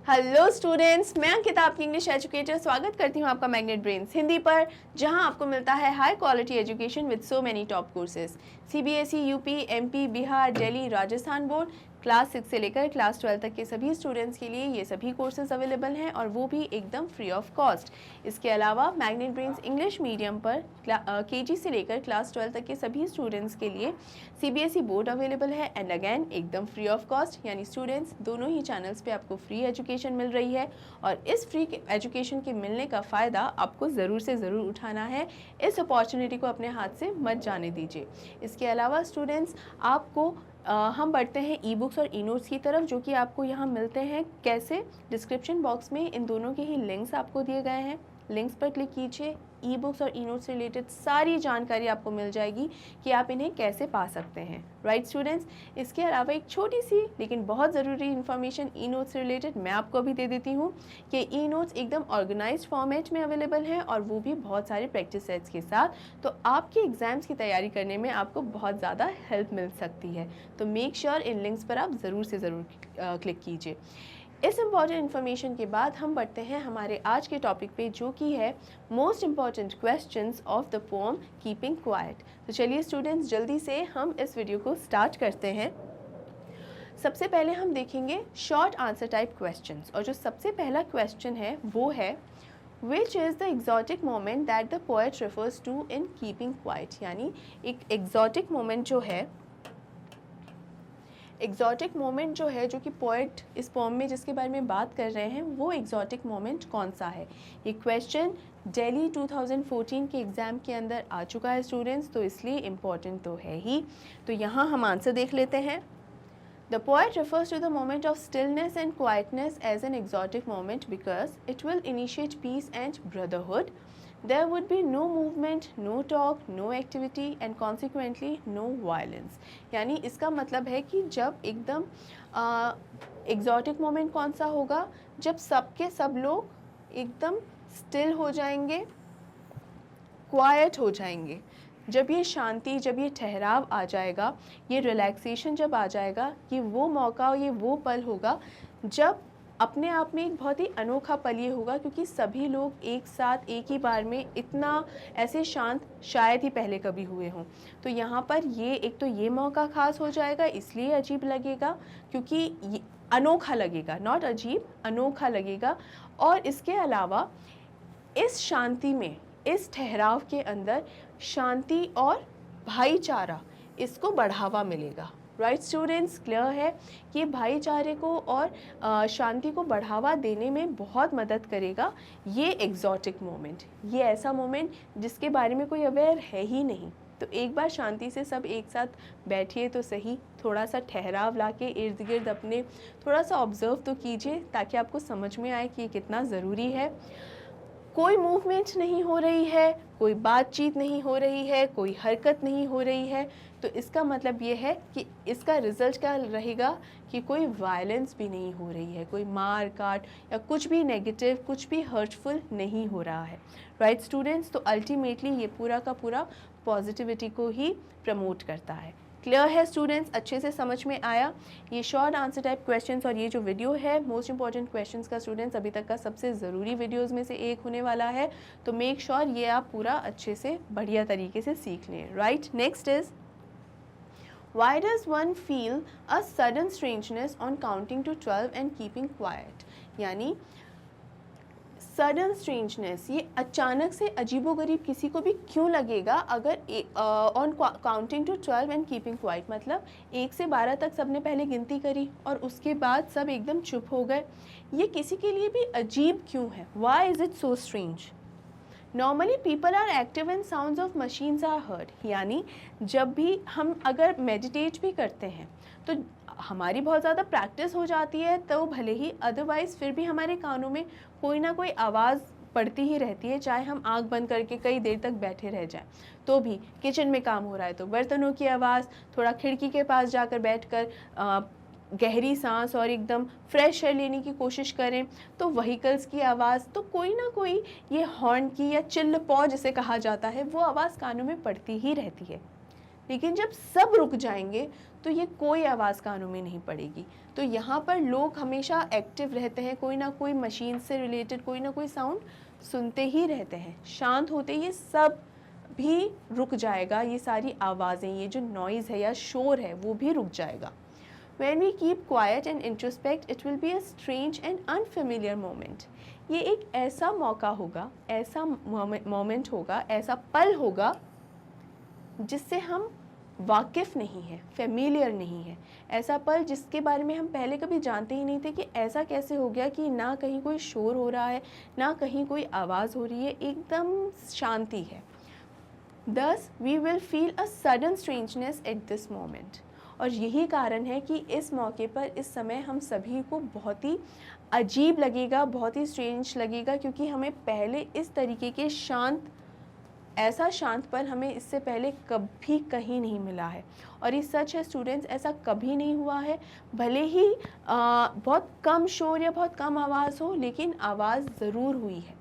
Hello students, मैं अंकिता आपकी English educator स्वागत करती हूँ आपका मैग्नेट ब्रेन्स हिंदी पर, जहाँ आपको मिलता है high quality education with so many top courses. CBSE, UP, MP, Bihar, Delhi, Rajasthan board, class 6 से लेकर क्लास 12 तक के सभी स्टूडेंट्स के लिए ये सभी कोर्सेज अवेलेबल हैं और वो भी एकदम फ्री ऑफ कॉस्ट। इसके अलावा मैग्नेट ब्रेन्स इंग्लिश मीडियम पर केजी से लेकर क्लास 12 तक के सभी स्टूडेंट्स के लिए सीबीएसई बोर्ड अवेलेबल है एंड अगेन एकदम फ्री ऑफ कॉस्ट, यानी स्टूडेंट्स दोनों ही चैनल्स पे आपको फ्री एजुकेशन मिल रही है और इस फ्री एजुकेशन के मिलने का फ़ायदा आपको ज़रूर से ज़रूर उठाना है। इस अपॉर्चुनिटी को अपने हाथ से मत जाने दीजिए। इसके अलावा स्टूडेंट्स आपको हम बढ़ते हैं ई बुक्स और ई नोट्स की तरफ, जो कि आपको यहाँ मिलते हैं कैसे। डिस्क्रिप्शन बॉक्स में इन दोनों के ही लिंक्स आपको दिए गए हैं, लिंक्स पर क्लिक कीजिए। ई बुक्स और ई नोट्स से रिलेटेड सारी जानकारी आपको मिल जाएगी कि आप इन्हें कैसे पा सकते हैं। राइट स्टूडेंट्स, इसके अलावा एक छोटी सी लेकिन बहुत ज़रूरी इन्फॉर्मेशन ई नोट्स से रिलेटेड मैं आपको अभी दे देती हूँ कि ई नोट्स एकदम ऑर्गेनाइज्ड फॉर्मेट में अवेलेबल हैं और वो भी बहुत सारे प्रैक्टिस सेट्स के साथ। तो आपके एग्जाम्स की तैयारी करने में आपको बहुत ज़्यादा हेल्प मिल सकती है। तो मेक श्योर इन लिंक्स पर आप ज़रूर से ज़रूर क्लिक कीजिए। इस इम्पॉर्टेंट इन्फॉर्मेशन के बाद हम बढ़ते हैं हमारे आज के टॉपिक पे, जो कि है most important questions of the poem keeping quiet. तो चलिए स्टूडेंट्स, जल्दी से हम इस वीडियो को स्टार्ट करते हैं। सबसे पहले हम देखेंगे शॉर्ट आंसर टाइप क्वेश्चंस, और जो सबसे पहला क्वेश्चन है वो है which is the exotic moment that the poet refers to in keeping quiet. यानी एक एग्जॉटिक मोमेंट जो है, एग्जॉटिक मोमेंट जो है, जो कि पोएट इस पोएम में जिसके बारे में बात कर रहे हैं, वो एग्जॉटिक मोमेंट कौन सा है। ये क्वेश्चन दिल्ली 2014 के एग्ज़ाम के अंदर आ चुका है स्टूडेंट्स, तो इसलिए इम्पॉर्टेंट तो है ही। तो यहाँ हम आंसर देख लेते हैं। The poet refers to the moment of stillness and quietness as an exotic moment because it will initiate peace and brotherhood. There would be no movement, no talk, no activity and consequently no violence. यानी इसका मतलब है कि जब एकदम exotic moment कौन सा होगा, जब सबके सब लोग एकदम still हो जाएंगे, quiet हो जाएंगे। जब ये शांति, जब ये ठहराव आ जाएगा, ये रिलैक्सेशन जब आ जाएगा, कि वो मौका, ये वो पल होगा जब अपने आप में एक बहुत ही अनोखा पल ये होगा, क्योंकि सभी लोग एक साथ एक ही बार में इतना ऐसे शांत शायद ही पहले कभी हुए हों। तो यहाँ पर ये एक तो ये मौका ख़ास हो जाएगा, इसलिए अजीब लगेगा, क्योंकि ये अनोखा लगेगा, नॉट अजीब, अनोखा लगेगा। और इसके अलावा इस शांति में, इस ठहराव के अंदर शांति और भाईचारा, इसको बढ़ावा मिलेगा। राइट स्टूडेंट्स, क्लियर है कि भाईचारे को और शांति को बढ़ावा देने में बहुत मदद करेगा ये एग्जॉटिक मोमेंट। ये ऐसा मोमेंट जिसके बारे में कोई अवेयर है ही नहीं। तो एक बार शांति से सब एक साथ बैठिए तो सही, थोड़ा सा ठहराव लाके इर्द गिर्द अपने थोड़ा सा ऑब्जर्व तो कीजिए, ताकि आपको समझ में आए कि ये कितना ज़रूरी है। कोई मूवमेंट नहीं हो रही है, कोई बातचीत नहीं हो रही है, कोई हरकत नहीं हो रही है, तो इसका मतलब ये है कि इसका रिज़ल्ट क्या रहेगा कि कोई वायलेंस भी नहीं हो रही है, कोई मार काट या कुछ भी नेगेटिव, कुछ भी हर्टफुल नहीं हो रहा है। राइट स्टूडेंट्स, तो अल्टीमेटली ये पूरा का पूरा पॉजिटिविटी को ही प्रमोट करता है। क्लियर है स्टूडेंट्स, अच्छे से समझ में आया ये शॉर्ट आंसर टाइप क्वेश्चंस। और ये जो वीडियो है मोस्ट इंपॉर्टेंट क्वेश्चंस का स्टूडेंट्स अभी तक का सबसे ज़रूरी वीडियोस में से एक होने वाला है, तो मेक श्योर ये आप पूरा अच्छे से बढ़िया तरीके से सीख लें। Right, next is why does one feel a sudden strangeness on counting to 12 and keeping quiet। यानी सडन स्ट्रेंजनेस, ये अचानक से अजीबोगरीब किसी को भी क्यों लगेगा अगर on counting to 12 and keeping quiet, मतलब 1 से 12 तक सबने पहले गिनती करी और उसके बाद सब एकदम चुप हो गए। ये किसी के लिए भी अजीब क्यों है? Why is it so strange? Normally people are active when sounds of machines are heard. यानी जब भी हम अगर मेडिटेट भी करते हैं तो हमारी बहुत ज़्यादा प्रैक्टिस हो जाती है, तो भले ही अदरवाइज़ फिर भी हमारे कानों में कोई ना कोई आवाज़ पड़ती ही रहती है, चाहे हम आंख बंद करके कई देर तक बैठे रह जाएं। तो भी किचन में काम हो रहा है तो बर्तनों की आवाज़, थोड़ा खिड़की के पास जाकर बैठकर गहरी सांस और एकदम फ्रेश एयर लेने की कोशिश करें तो व्हीकल्स की आवाज़, तो कोई ना कोई ये हॉर्न की या चिल्ल पॉ जिसे कहा जाता है, वो आवाज़ कानों में पड़ती ही रहती है। लेकिन जब सब रुक जाएंगे तो ये कोई आवाज़ कानों में नहीं पड़ेगी। तो यहाँ पर लोग हमेशा एक्टिव रहते हैं, कोई ना कोई मशीन से रिलेटेड कोई ना कोई साउंड सुनते ही रहते हैं। शांत होते ये सब भी रुक जाएगा, ये सारी आवाज़ें, ये जो नॉइज़ है या शोर है वो भी रुक जाएगा। When we keep quiet and introspect, it will be a strange and unfamiliar moment. ये एक ऐसा मौका होगा, ऐसा मोमेंट होगा, ऐसा पल होगा जिससे हम वाकिफ़ नहीं है, फेमिलियर नहीं है। ऐसा पल जिसके बारे में हम पहले कभी जानते ही नहीं थे कि ऐसा कैसे हो गया कि ना कहीं कोई शोर हो रहा है, ना कहीं कोई आवाज़ हो रही है, एकदम शांति है। Thus, we will feel a sudden strangeness at this moment. और यही कारण है कि इस मौके पर, इस समय हम सभी को बहुत ही अजीब लगेगा, बहुत ही स्ट्रेंज लगेगा, क्योंकि हमें पहले इस तरीके के ऐसा शांत पल हमें इससे पहले कभी कहीं नहीं मिला है। और ये सच है स्टूडेंट्स, ऐसा कभी नहीं हुआ है। भले ही बहुत कम शोर या बहुत कम आवाज़ हो, लेकिन आवाज़ ज़रूर हुई है।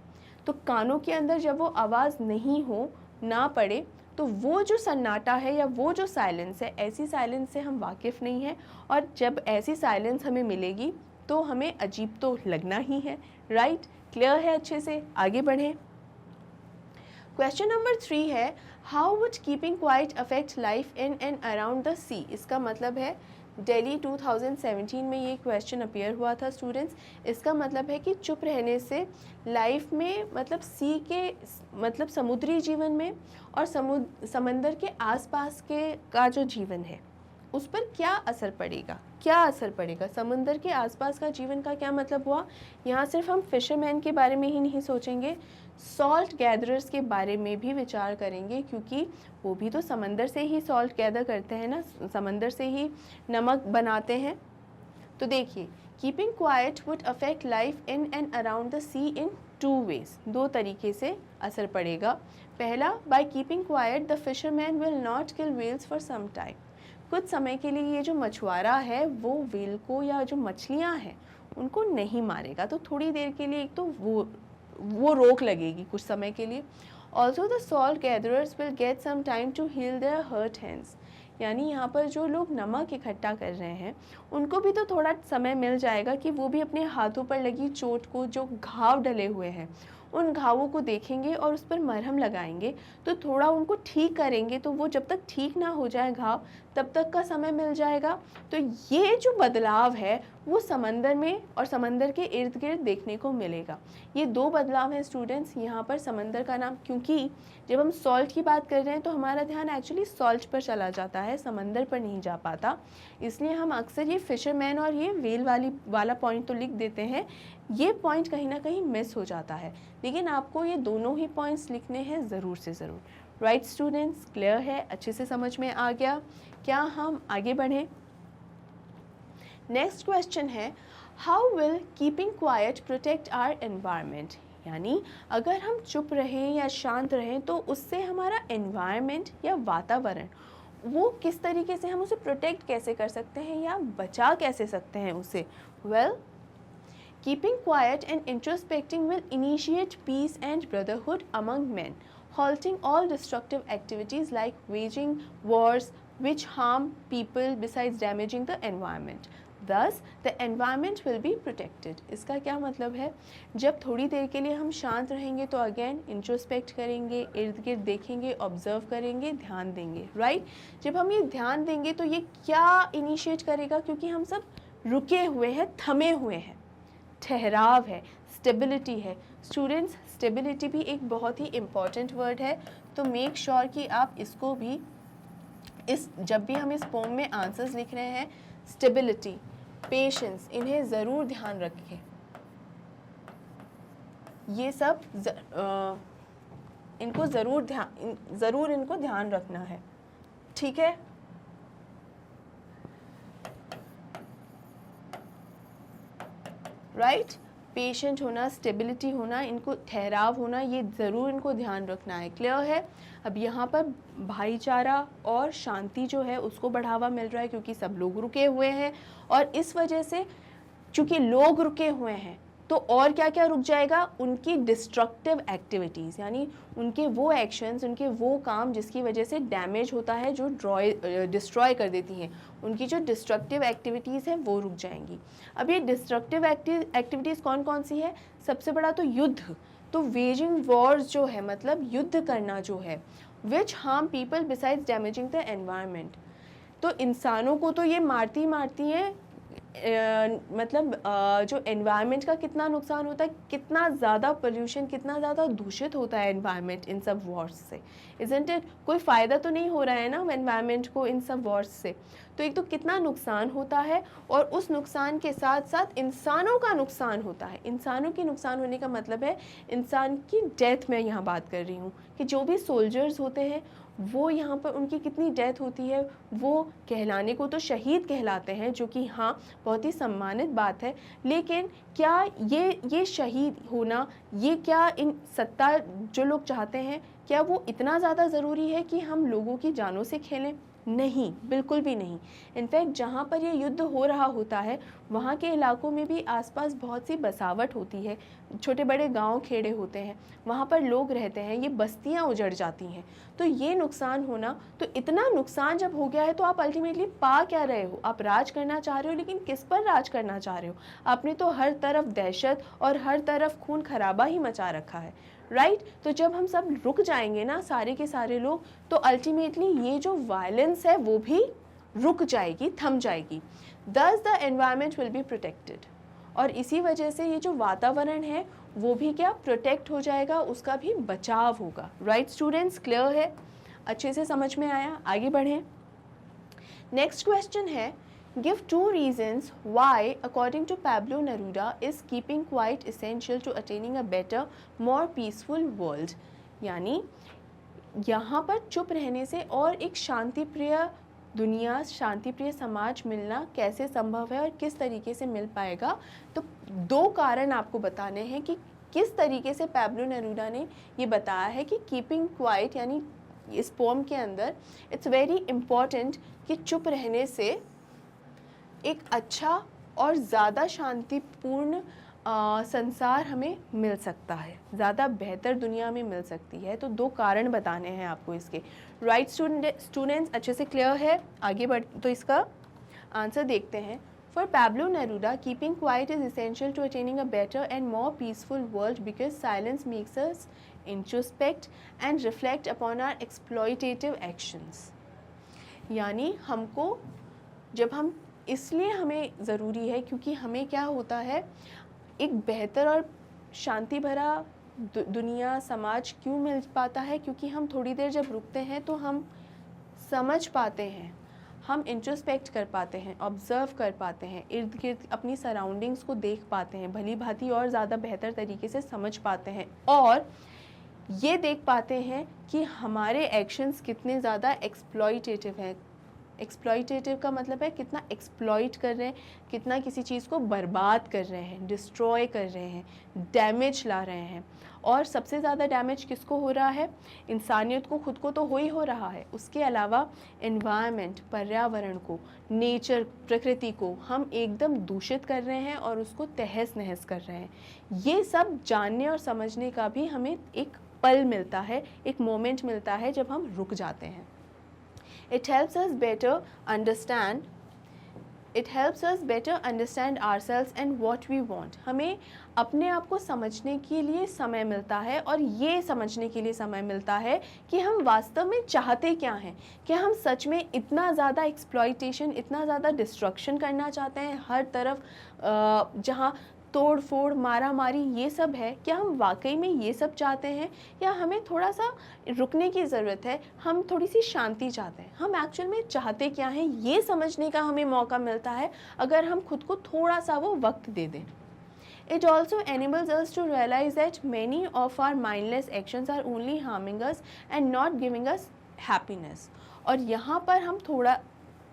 तो कानों के अंदर जब वो आवाज़ नहीं हो, ना पड़े, तो वो जो सन्नाटा है या वो जो साइलेंस है, ऐसी साइलेंस से हम वाकिफ़ नहीं हैं। और जब ऐसी साइलेंस हमें मिलेगी तो हमें अजीब तो लगना ही है। राइट, क्लियर है? अच्छे से आगे बढ़ें। क्वेश्चन नंबर 3 है, how would keeping quiet affect life in and around the sea. इसका मतलब है दिल्ली 2017 में ये क्वेश्चन अपीयर हुआ था स्टूडेंट्स। इसका मतलब है कि चुप रहने से लाइफ में, मतलब सी के मतलब समुद्री जीवन में और समंदर के आसपास के का जो जीवन है उस पर क्या असर पड़ेगा, क्या असर पड़ेगा। समंदर के आसपास का जीवन का क्या मतलब हुआ, यहाँ सिर्फ हम फिशरमैन के बारे में ही नहीं सोचेंगे, सॉल्ट गैदरर्स के बारे में भी विचार करेंगे, क्योंकि वो भी तो समंदर से ही सॉल्ट गैदर करते हैं ना, समंदर से ही नमक बनाते हैं। तो देखिए, keeping quiet would affect life in and around the sea in 2 ways, 2 तरीके से असर पड़ेगा। पहला, by keeping quiet the fisherman will not kill whales for some time. कुछ समय के लिए ये जो मछुआरा है वो व्हेल को या जो मछलियाँ हैं उनको नहीं मारेगा। तो थोड़ी देर के लिए एक तो वो रोक लगेगी कुछ समय के लिए। Also the salt gatherers will get some time to heal their hurt hands. यानी यहाँ पर जो लोग नमक इकट्ठा कर रहे हैं उनको भी तो थोड़ा समय मिल जाएगा कि वो भी अपने हाथों पर लगी चोट को, जो घाव डले हुए हैं उन घावों को देखेंगे और उस पर मरहम लगाएंगे, तो थोड़ा उनको ठीक करेंगे। तो वो जब तक ठीक ना हो जाए घाव, तब तक का समय मिल जाएगा। तो ये जो बदलाव है वो समंदर में और समंदर के इर्द गिर्द देखने को मिलेगा। ये 2 बदलाव हैं स्टूडेंट्स। यहाँ पर समंदर का नाम, क्योंकि जब हम सॉल्ट की बात कर रहे हैं तो हमारा ध्यान एक्चुअली सॉल्ट पर चला जाता है, समंदर पर नहीं जा पाता, इसलिए हम अक्सर ये फिशरमैन और ये वेल वाला पॉइंट तो लिख देते हैं। ये पॉइंट कहीं ना कहीं मिस हो जाता है, लेकिन आपको ये दोनों ही पॉइंट्स लिखने हैं ज़रूर से ज़रूर। राइट स्टूडेंट्स, क्लियर है? अच्छे से समझ में आ गया? क्या हम आगे बढ़ें? नेक्स्ट क्वेश्चन है, how will keeping quiet protect our environment. यानी अगर हम चुप रहें या शांत रहें तो उससे हमारा एनवायरनमेंट या वातावरण, वो किस तरीके से हम उसे प्रोटेक्ट कैसे कर सकते हैं या बचा कैसे सकते हैं उसे। Well, keeping quiet and introspecting will initiate peace and brotherhood among men, halting all destructive activities like waging wars which harm people besides damaging the environment. Thus, the environment will be protected. इसका क्या मतलब है, जब थोड़ी देर के लिए हम शांत रहेंगे तो अगेन इंट्रोस्पेक्ट करेंगे, इर्द गिर्द देखेंगे, ऑब्जर्व करेंगे, ध्यान देंगे। राइट, जब हम ये ध्यान देंगे तो ये क्या इनिशिएट करेगा, क्योंकि हम सब रुके हुए हैं, थमे हुए हैं, ठहराव है, स्टेबिलिटी है। स्टूडेंट्स, स्टेबिलिटी भी एक बहुत ही इम्पॉर्टेंट वर्ड है, तो मेक श्योर कि आप इसको भी जब भी हम इस पोम में आंसर्स लिख रहे हैं, स्टेबिलिटी, पेशेंस, इन्हें ज़रूर ध्यान रखें। ये सब इनको ज़रूर इनको ध्यान रखना है, ठीक है? राइट, पेशेंट होना, स्टेबिलिटी होना, इनको ठहराव होना, ये ज़रूर इनको ध्यान रखना है। क्लियर है? अब यहाँ पर भाईचारा और शांति जो है उसको बढ़ावा मिल रहा है, क्योंकि सब लोग रुके हुए हैं और इस वजह से, चूँकि लोग रुके हुए हैं तो और क्या क्या रुक जाएगा, उनकी डिस्ट्रक्टिव एक्टिविटीज़, यानी उनके वो एक्शंस, उनके वो काम जिसकी वजह से डैमेज होता है, जो डिस्ट्रॉय कर देती हैं, उनकी जो डिस्ट्रक्टिव एक्टिविटीज़ हैं वो रुक जाएंगी। अब ये डिस्ट्रक्टिव एक्टिविटीज़ कौन कौन सी है? सबसे बड़ा तो युद्ध, तो वेजिंग वॉर्स जो है, मतलब युद्ध करना जो है, which harm people besides damaging the environment. तो इंसानों को तो ये मारती हैं, मतलब जो एनवायरनमेंट का कितना नुकसान होता है, कितना ज़्यादा पोल्यूशन, कितना ज़्यादा दूषित होता है एनवायरनमेंट इन सब वॉर्स से, इज़न्ट इट? कोई फ़ायदा तो नहीं हो रहा है ना एनवायरनमेंट को इन सब वॉर्स से। तो एक तो कितना नुकसान होता है, और उस नुकसान के साथ साथ इंसानों का नुकसान होता है। इंसानों के नुकसान होने का मतलब है इंसान की डेथ, मैं यहाँ बात कर रही हूँ कि जो भी सोल्जर्स होते हैं वो यहाँ पर उनकी कितनी डेथ होती है, वो कहलाने को तो शहीद कहलाते हैं, जो कि हाँ बहुत ही सम्मानित बात है, लेकिन क्या ये शहीद होना, ये क्या इन सत्ता जो लोग चाहते हैं, क्या वो इतना ज़्यादा ज़रूरी है कि हम लोगों की जानों से खेलें? नहीं, बिल्कुल भी नहीं। इनफैक्ट जहाँ पर ये युद्ध हो रहा होता है वहाँ के इलाकों में भी आसपास बहुत सी बसावट होती है, छोटे बड़े गांव खेड़े होते हैं, वहाँ पर लोग रहते हैं, ये बस्तियाँ उजड़ जाती हैं। तो ये नुकसान होना, तो इतना नुकसान जब हो गया है तो आप अल्टीमेटली पा क्या रहे हो? आप राज करना चाह रहे हो, लेकिन किस पर राज करना चाह रहे हो? आपने तो हर तरफ दहशत और हर तरफ खून खराबा ही मचा रखा है, राइट? तो जब हम सब रुक जाएंगे ना, सारे के सारे लोग, तो अल्टीमेटली ये जो वायलेंस है वो भी रुक जाएगी, थम जाएगी। दस the environment will be protected, और इसी वजह से ये जो वातावरण है वो भी क्या प्रोटेक्ट हो जाएगा, उसका भी बचाव होगा। राइट स्टूडेंट्स, क्लियर है? अच्छे से समझ में आया? आगे बढ़ें। नेक्स्ट क्वेश्चन है, give two reasons why according to Pablo Neruda is keeping quiet essential to attaining a better, more peaceful world। यानी यहाँ पर चुप रहने से और एक शांतिप्रिय दुनिया, शांतिप्रिय समाज मिलना कैसे संभव है और किस तरीके से मिल पाएगा। तो दो कारण आपको बताने हैं कि किस तरीके से पैब्लो नेरूडा ने ये बताया है कि कीपिंग क्वाइट, यानी इस पोम के अंदर इट्स वेरी इम्पॉर्टेंट कि चुप रहने से एक अच्छा और ज़्यादा शांतिपूर्ण संसार हमें मिल सकता है, ज़्यादा बेहतर दुनिया में मिल सकती है। तो दो कारण बताने हैं आपको इसके। राइट स्टूडेंट्स, अच्छे से क्लियर है? आगे बढ़, तो इसका आंसर देखते हैं। For Pablo Neruda, keeping quiet is essential to attaining a better and more peaceful world because silence makes us introspect and reflect upon our exploitative actions. यानी हमको, जब हम, इसलिए हमें ज़रूरी है क्योंकि हमें क्या होता है, एक बेहतर और शांति भरा दुनिया, समाज क्यों मिल पाता है? क्योंकि हम थोड़ी देर जब रुकते हैं तो हम समझ पाते हैं, हम इंट्रोस्पेक्ट कर पाते हैं, ऑब्ज़र्व कर पाते हैं, इर्द गिर्द अपनी सराउंडिंग्स को देख पाते हैं, भली भांति और ज़्यादा बेहतर तरीके से समझ पाते हैं, और ये देख पाते हैं कि हमारे एक्शंस कितने ज़्यादा एक्सप्लॉयटेटिव हैं। एक्सप्लॉयटेटिव का मतलब है कितना एक्सप्लॉइट कर रहे हैं, कितना किसी चीज़ को बर्बाद कर रहे हैं, डिस्ट्रॉय कर रहे हैं, डैमेज ला रहे हैं। और सबसे ज़्यादा डैमेज किसको हो रहा है? इंसानियत को, खुद को तो हो ही हो रहा है, उसके अलावा एनवायरनमेंट, पर्यावरण को, नेचर, प्रकृति को हम एकदम दूषित कर रहे हैं और उसको तहस नहस कर रहे हैं। ये सब जानने और समझने का भी हमें एक पल मिलता है, एक मोमेंट मिलता है जब हम रुक जाते हैं। It helps us better understand ourselves and what we want। हमें अपने आप को समझने के लिए समय मिलता है, और ये समझने के लिए समय मिलता है कि हम वास्तव में चाहते क्या हैं। क्या हम सच में इतना ज़्यादा एक्सप्लॉइटेशन, इतना ज़्यादा डिस्ट्रक्शन करना चाहते हैं हर तरफ, जहाँ तोड़ फोड़, मारा मारी, ये सब है? क्या हम वाकई में ये सब चाहते हैं, या हमें थोड़ा सा रुकने की ज़रूरत है, हम थोड़ी सी शांति चाहते हैं? हम एक्चुअल में चाहते क्या हैं, ये समझने का हमें मौका मिलता है अगर हम खुद को थोड़ा सा वो वक्त दे दें। It also enables us to realize that many of our mindless actions are only harming us and not giving us happiness। और यहाँ पर हम थोड़ा,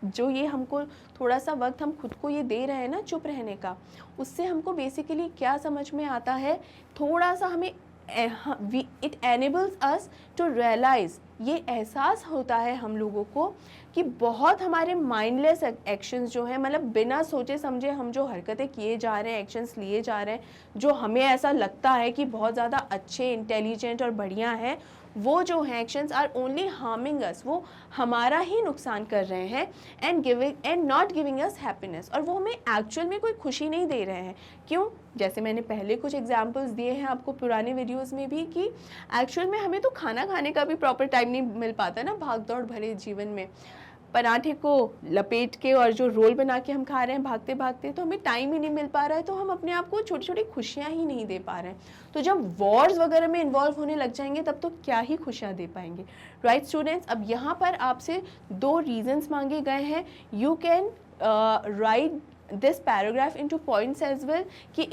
जो ये हमको थोड़ा सा वक्त हम खुद को ये दे रहे हैं ना चुप रहने का, उससे हमको बेसिकली क्या समझ में आता है, थोड़ा सा हमें it enables us to realise, ये एहसास होता है हम लोगों को कि बहुत हमारे माइंडलेस एक्शंस जो हैं, मतलब बिना सोचे समझे हम जो हरकतें किए जा रहे हैं, एक्शंस लिए जा रहे हैं, जो हमें ऐसा लगता है कि बहुत ज़्यादा अच्छे, इंटेलिजेंट और बढ़िया हैं, वो जो हैं एक्शंस आर ओनली हार्मिंग अस, वो हमारा ही नुकसान कर रहे हैं and not giving us happiness, और वो हमें एक्चुअल में कोई खुशी नहीं दे रहे हैं। क्यों? जैसे मैंने पहले कुछ एग्जांपल्स दिए हैं आपको पुराने वीडियोस में भी, कि एक्चुअल में हमें तो खाना खाने का भी प्रॉपर टाइम नहीं मिल पाता ना भाग दौड़ भरे जीवन में। पराठे को लपेट के और जो रोल बना के हम खा रहे हैं भागते भागते, तो हमें टाइम ही नहीं मिल पा रहा है, तो हम अपने आप को छोटी छोटी खुशियाँ ही नहीं दे पा रहे हैं। तो जब वॉर्स वगैरह में इन्वॉल्व होने लग जाएंगे तब तो क्या ही खुशियाँ दे पाएंगे। राइट स्टूडेंट्स, अब यहाँ पर आपसे 2 रीजंस मांगे गए हैं। You can write this paragraph into points as well, कि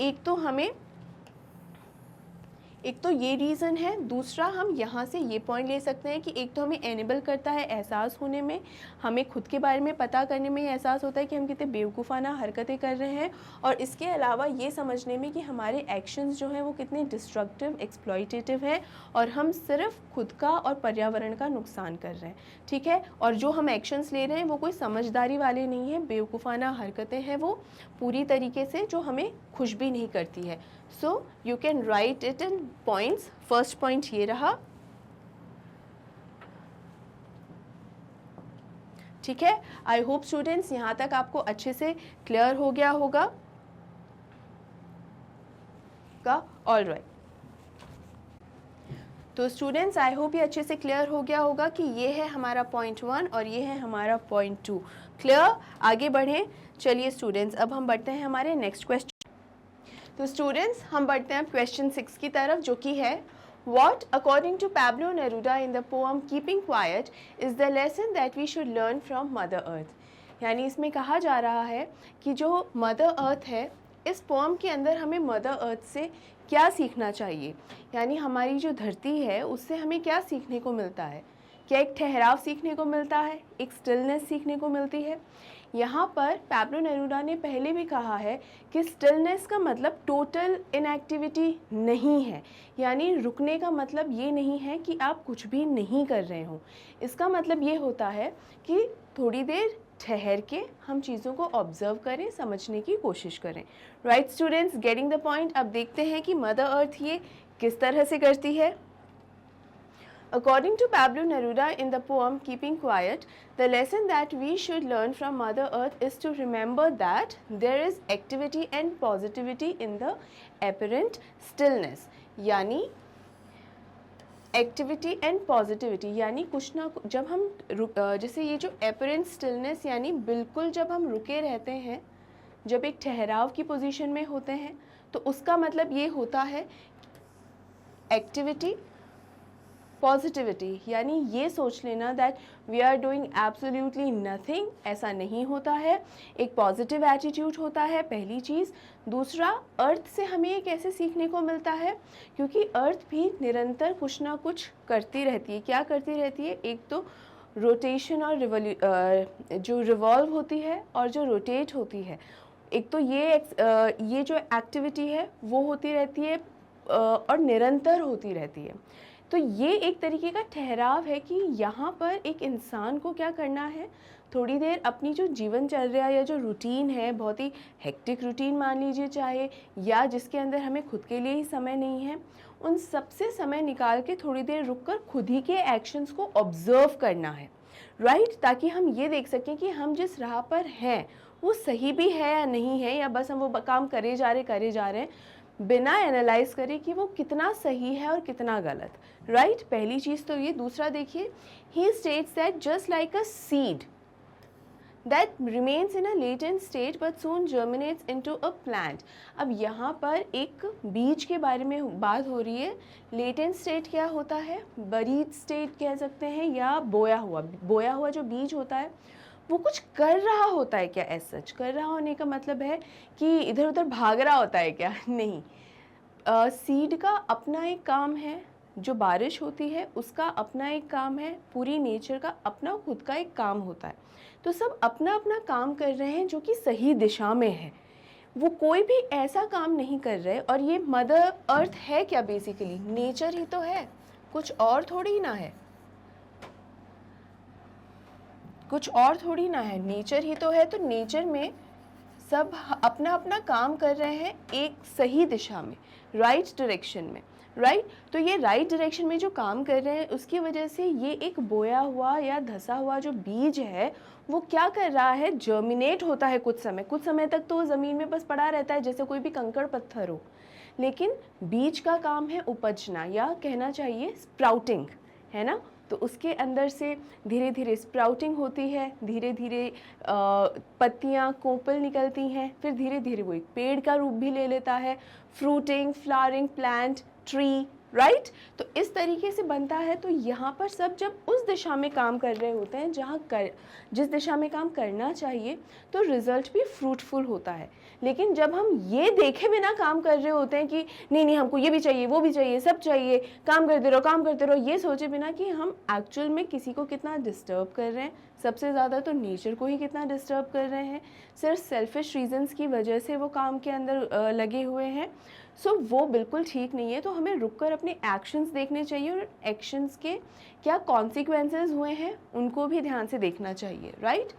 एक तो ये रीज़न है, दूसरा हम यहाँ से ये पॉइंट ले सकते हैं कि एक तो हमें एनेबल करता है एहसास होने में, हमें खुद के बारे में पता करने में ये एहसास होता है कि हम कितने बेवकूफ़ाना हरकतें कर रहे हैं, और इसके अलावा ये समझने में कि हमारे एक्शंस जो हैं वो कितने डिस्ट्रक्टिव, एक्सप्लॉइटेटिव हैं, और हम सिर्फ खुद का और पर्यावरण का नुकसान कर रहे हैं। ठीक है, और जो हम एक्शंस ले रहे हैं वो कोई समझदारी वाले नहीं हैं, बेवकूफ़ाना हरकतें हैं वो पूरी तरीके से, जो हमें खुश भी नहीं करती है। So you can right it in points. First point ये रहा, ठीक है। आई होप स्टूडेंट्स यहाँ तक आपको अच्छे से क्लियर हो गया होगा का। ऑल राइट, तो स्टूडेंट्स आई होप ये अच्छे से क्लियर हो गया होगा कि ये है हमारा पॉइंट 1 और ये है हमारा पॉइंट 2। क्लियर? आगे बढ़ें। चलिए स्टूडेंट्स, अब हम बढ़ते हैं हमारे नेक्स्ट क्वेश्चन। तो स्टूडेंट्स हम बढ़ते हैं क्वेश्चन 6 की तरफ, जो कि है What, according to Pablo Neruda in the poem Keeping Quiet, is the lesson that we should learn from Mother Earth? यानी इसमें कहा जा रहा है कि जो मदर अर्थ है, इस पोम के अंदर हमें मदर अर्थ से क्या सीखना चाहिए, यानी हमारी जो धरती है उससे हमें क्या सीखने को मिलता है। क्या एक ठहराव सीखने को मिलता है, एक स्टिलनेस सीखने को मिलती है। यहाँ पर पैब्लो नेरूडा ने पहले भी कहा है कि स्टिलनेस का मतलब टोटल इनएक्टिविटी नहीं है, यानी रुकने का मतलब ये नहीं है कि आप कुछ भी नहीं कर रहे हो। इसका मतलब ये होता है कि थोड़ी देर ठहर के हम चीज़ों को ऑब्जर्व करें, समझने की कोशिश करें। Right students, getting the point. अब देखते हैं कि मदर अर्थ ये किस तरह से करती है। According to Pablo Neruda in the poem Keeping Quiet, the lesson that we should learn from Mother Earth is to remember that there is activity and positivity in the apparent stillness. यानी activity and positivity, यानी कुछ ना जब हम जैसे ये जो apparent stillness, यानी बिल्कुल जब हम रुके रहते हैं, जब एक ठहराव की पोजीशन में होते हैं, तो उसका मतलब ये होता है एक्टिविटी पॉजिटिविटी, यानी ये सोच लेना that we are doing absolutely nothing, ऐसा नहीं होता है। एक पॉजिटिव एटीट्यूड होता है, पहली चीज़। दूसरा, अर्थ से हमें ये कैसे सीखने को मिलता है, क्योंकि अर्थ भी निरंतर कुछ ना कुछ करती रहती है। क्या करती रहती है? एक तो रोटेशन और जो रिवॉल्व होती है और जो रोटेट होती है। एक तो ये जो एक्टिविटी है वो होती रहती है और निरंतर होती रहती है। तो ये एक तरीके का ठहराव है कि यहाँ पर एक इंसान को क्या करना है, थोड़ी देर अपनी जो जीवनचर्या या जो रूटीन है, बहुत ही हेक्टिक रूटीन मान लीजिए चाहे, या जिसके अंदर हमें खुद के लिए ही समय नहीं है, उन सब से समय निकाल के थोड़ी देर रुककर खुद ही के एक्शंस को ऑब्जर्व करना है। राइट, ताकि हम ये देख सकें कि हम जिस राह पर हैं वो सही भी है या नहीं है, या बस हम वो काम करे जा रहे हैं बिना एनालाइज करे कि वो कितना सही है और कितना गलत। राइट, पहली चीज़ तो ये। दूसरा देखिए, he states that just like a seed that remains in a latent state but soon germinates into a plant। अब यहाँ पर एक बीज के बारे में बात हो रही है। लेटेंट स्टेट क्या होता है? बरीड स्टेट कह सकते हैं, या बोया हुआ जो बीज होता है वो कुछ कर रहा होता है क्या? एज सच कर रहा होने का मतलब है कि इधर उधर भाग रहा होता है क्या? नहीं। सीड का अपना एक काम है, जो बारिश होती है उसका अपना एक काम है, पूरी नेचर का अपना खुद का एक काम होता है। तो सब अपना अपना काम कर रहे हैं जो कि सही दिशा में है। वो कोई भी ऐसा काम नहीं कर रहे। और ये मदर अर्थ है क्या? बेसिकली नेचर ही तो है, कुछ और थोड़ी ना है। कुछ और थोड़ी ना है, नेचर ही तो है। तो नेचर में सब अपना अपना काम कर रहे हैं एक सही दिशा में, राइट डायरेक्शन में, राइट। तो ये राइट डायरेक्शन में जो काम कर रहे हैं उसकी वजह से ये एक बोया हुआ या धसा हुआ जो बीज है वो क्या कर रहा है, जर्मिनेट होता है कुछ समय तक तो वो ज़मीन में बस पड़ा रहता है जैसे कोई भी कंकड़ पत्थर हो। लेकिन बीज का काम है उपजना, या कहना चाहिए स्प्राउटिंग, है ना। तो उसके अंदर से धीरे धीरे स्प्राउटिंग होती है, धीरे धीरे पत्तियाँ, कोपल निकलती हैं, फिर धीरे धीरे वो एक पेड़ का रूप भी ले लेता है, fruiting, flowering plant, tree, right. तो इस तरीके से बनता है। तो यहाँ पर सब जब उस दिशा में काम कर रहे होते हैं जिस दिशा में काम करना चाहिए, तो रिजल्ट भी फ्रूटफुल होता है। लेकिन जब हम ये देखे बिना काम कर रहे होते हैं कि नहीं नहीं हमको ये भी चाहिए, वो भी चाहिए, सब चाहिए, काम करते रहो, ये सोचे बिना कि हम एक्चुअल में किसी को कितना डिस्टर्ब कर रहे हैं, सबसे ज़्यादा तो नेचर को ही कितना डिस्टर्ब कर रहे हैं, सिर्फ सेल्फिश रीजंस की वजह से वो काम के अंदर लगे हुए हैं। सो वो बिल्कुल ठीक नहीं है। तो हमें रुककर अपने एक्शंस देखने चाहिए और एक्शंस के क्या कॉन्सिक्वेंसेस हुए हैं उनको भी ध्यान से देखना चाहिए, right.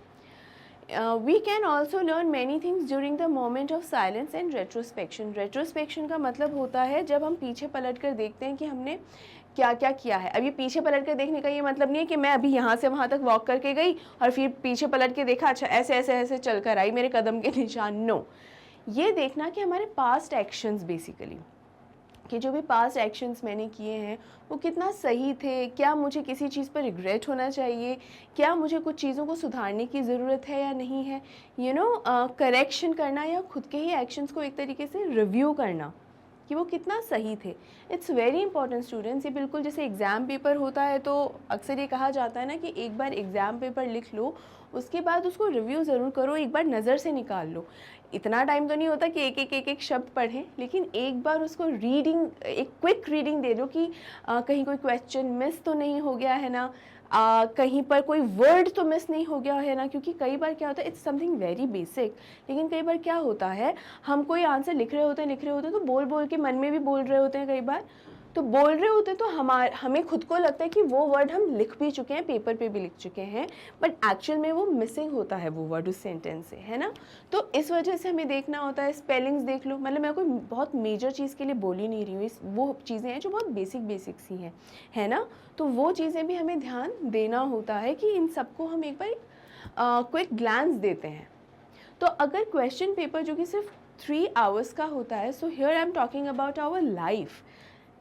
We can also learn many things during the moment of silence and retrospection. Retrospection का मतलब होता है जब हम पीछे पलट कर देखते हैं कि हमने क्या क्या किया है। अब ये पीछे पलट कर देखने का ये मतलब नहीं है कि मैं अभी यहाँ से वहाँ तक वॉक करके गई और फिर पीछे पलट के देखा, अच्छा ऐसे ऐसे ऐसे चल कर आई, मेरे कदम के निशान। नो, ये देखना कि हमारे पास्ट एक्शंस, बेसिकली कि जो भी पास्ट एक्शंस मैंने किए हैं वो कितना सही थे, क्या मुझे किसी चीज़ पर रिग्रेट होना चाहिए, क्या मुझे कुछ चीज़ों को सुधारने की ज़रूरत है या नहीं है, करेक्शन करना या खुद के ही एक्शंस को एक तरीके से रिव्यू करना कि वो कितना सही थे। It's very important students. ये बिल्कुल जैसे एग्ज़ाम पेपर होता है तो अक्सर ये कहा जाता है ना कि एक बार एग्ज़ाम पेपर लिख लो, उसके बाद उसको रिव्यू ज़रूर करो, एक बार नज़र से निकाल लो। इतना टाइम तो नहीं होता कि एक शब्द पढ़ें, लेकिन एक बार उसको रीडिंग, एक क्विक रीडिंग दे दो कि कहीं कोई क्वेश्चन मिस तो नहीं हो गया है ना, कहीं पर कोई वर्ड तो मिस नहीं हो गया है ना। क्योंकि कई बार क्या होता है, इट्स समथिंग वेरी बेसिक, लेकिन कई बार क्या होता है हम कोई आंसर लिख रहे होते हैं तो बोल बोल के मन में भी बोल रहे होते हैं, कई बार तो बोल रहे होते हैं तो हमें खुद को लगता है कि वो वर्ड हम लिख भी चुके हैं, पेपर पे भी लिख चुके हैं, बट एक्चुअल में वो मिसिंग होता है वो वर्ड उस सेंटेंस से, है ना। तो इस वजह से हमें देखना होता है। स्पेलिंग्स देख लो, मतलब मैं कोई बहुत मेजर चीज़ के लिए बोल ही नहीं रही हूँ, वो चीज़ें हैं जो बहुत बेसिक सी हैं, है ना। तो वो चीज़ें भी हमें ध्यान देना होता है कि इन सबको हम एक बार क्विक ग्लैंस देते हैं। तो अगर क्वेश्चन पेपर जो कि सिर्फ 3 आवर्स का होता है, so here I am talking about our life,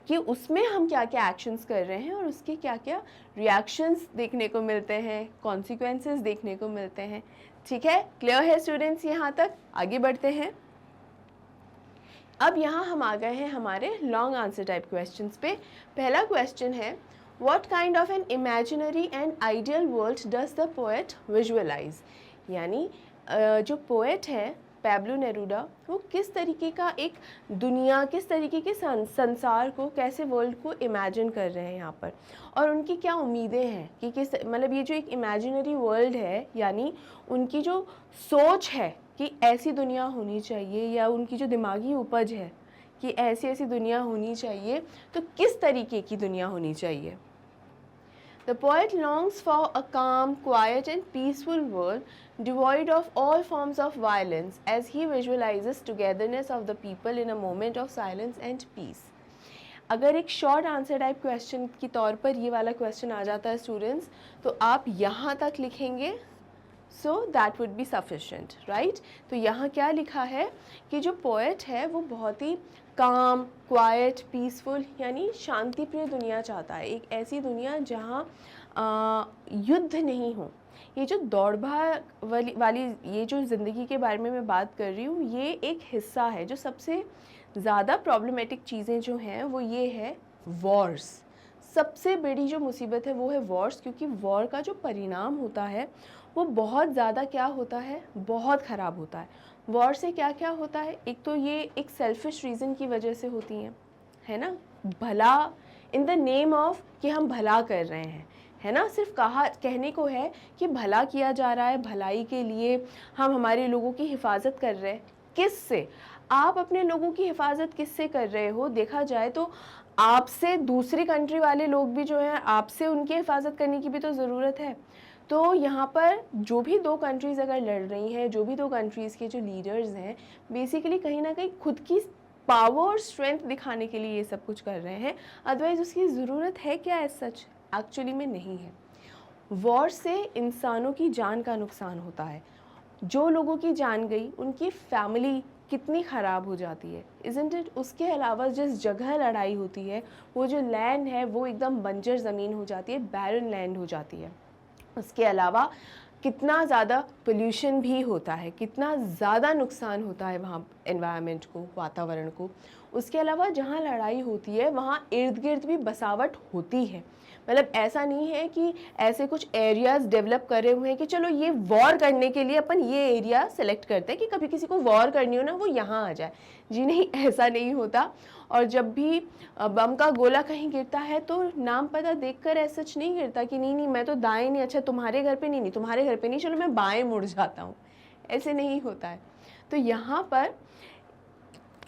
कि उसमें हम क्या क्या एक्शंस कर रहे हैं और उसके क्या क्या रिएक्शंस देखने को मिलते हैं, कॉन्सिक्वेंसेस देखने को मिलते हैं। ठीक है, क्लियर है स्टूडेंट्स? यहाँ तक आगे बढ़ते हैं। अब यहाँ हम आ गए हैं हमारे लॉन्ग आंसर टाइप क्वेश्चंस पे। पहला क्वेश्चन है, what kind of an imaginary and ideal world does the poet visualise. यानी जो पोएट है पैब्लो नेरूदा, वो किस तरीके का एक दुनिया, किस तरीके के संसार को, कैसे वर्ल्ड को इमेजिन कर रहे हैं यहाँ पर, और उनकी क्या उम्मीदें हैं कि किस, मतलब ये जो एक इमेजिनरी वर्ल्ड है, यानी उनकी जो सोच है कि ऐसी दुनिया होनी चाहिए, या उनकी जो दिमागी उपज है कि ऐसी ऐसी दुनिया होनी चाहिए, तो किस तरीके की दुनिया होनी चाहिए। The poet longs for a calm, quiet and peaceful world devoid of all forms of violence as he visualizes togetherness of the people in a moment of silence and peace. अगर एक शॉर्ट आंसर टाइप क्वेश्चन के तौर पर ये वाला question आ जाता है students, तो आप यहाँ तक लिखेंगे, so that would be sufficient, right. तो यहाँ क्या लिखा है कि जो पोएट है वो बहुत ही काम, क्वाइट, पीसफुल, यानी शांति प्रिय दुनिया चाहता है, एक ऐसी दुनिया जहाँ युद्ध नहीं हो। ये जो दौड़ भाग वाली ये जो ज़िंदगी के बारे में मैं बात कर रही हूँ, ये एक हिस्सा है। जो सबसे ज़्यादा प्रॉब्लमेटिक चीज़ें जो हैं वो ये है वॉर्स। सबसे बड़ी जो मुसीबत है वो है वॉर्स, क्योंकि वॉर का जो परिणाम होता है वो बहुत ज़्यादा क्या होता है, बहुत ख़राब होता है। वॉर से क्या क्या होता है, एक तो ये एक सेल्फिश रीज़न की वजह से होती हैं, है ना, भला, इन द नेम ऑफ कि हम भला कर रहे हैं, है ना, सिर्फ कहने को है कि भला किया जा रहा है, भलाई के लिए हम हमारे लोगों की हिफाजत कर रहे हैं। किससे? आप अपने लोगों की हिफाजत किससे कर रहे हो? देखा जाए तो आपसे दूसरी कंट्री वाले लोग भी जो हैं, आपसे उनकी हिफाजत करने की भी तो ज़रूरत है। तो यहाँ पर जो भी दो कंट्रीज़ अगर लड़ रही हैं, जो भी दो कंट्रीज़ के जो लीडर्स हैं, बेसिकली कहीं ना कहीं खुद की पावर और स्ट्रेंथ दिखाने के लिए ये सब कुछ कर रहे हैं। अदरवाइज़ उसकी ज़रूरत है क्या एज सच? एक्चुअली में नहीं है। वॉर से इंसानों की जान का नुकसान होता है। जो लोगों की जान गई उनकी फैमिली कितनी ख़राब हो जाती है, इज़न्ट इट? उसके अलावा जिस जगह लड़ाई होती है वो जो लैंड है वो एकदम बंजर ज़मीन हो जाती है, बैरन लैंड हो जाती है। उसके अलावा कितना ज़्यादा पोल्यूशन भी होता है, कितना ज़्यादा नुकसान होता है वहाँ एनवायरनमेंट को, वातावरण को। उसके अलावा जहाँ लड़ाई होती है वहाँ इर्द गिर्द भी बसावट होती है। मतलब ऐसा नहीं है कि ऐसे कुछ एरियाज़ डेवलप करे हुए हैं कि चलो ये वॉर करने के लिए अपन ये एरिया सेलेक्ट करते हैं कि कभी किसी को वॉर करनी हो ना वो यहाँ आ जाए। जी नहीं, ऐसा नहीं होता। और जब भी बम का गोला कहीं गिरता है तो नाम पता देखकर ऐसा सच नहीं गिरता कि नहीं मैं तो दाएं नहीं, अच्छा तुम्हारे घर पे नहीं तुम्हारे घर पे नहीं, चलो मैं बाएं मुड़ जाता हूँ। ऐसे नहीं होता है। तो यहाँ पर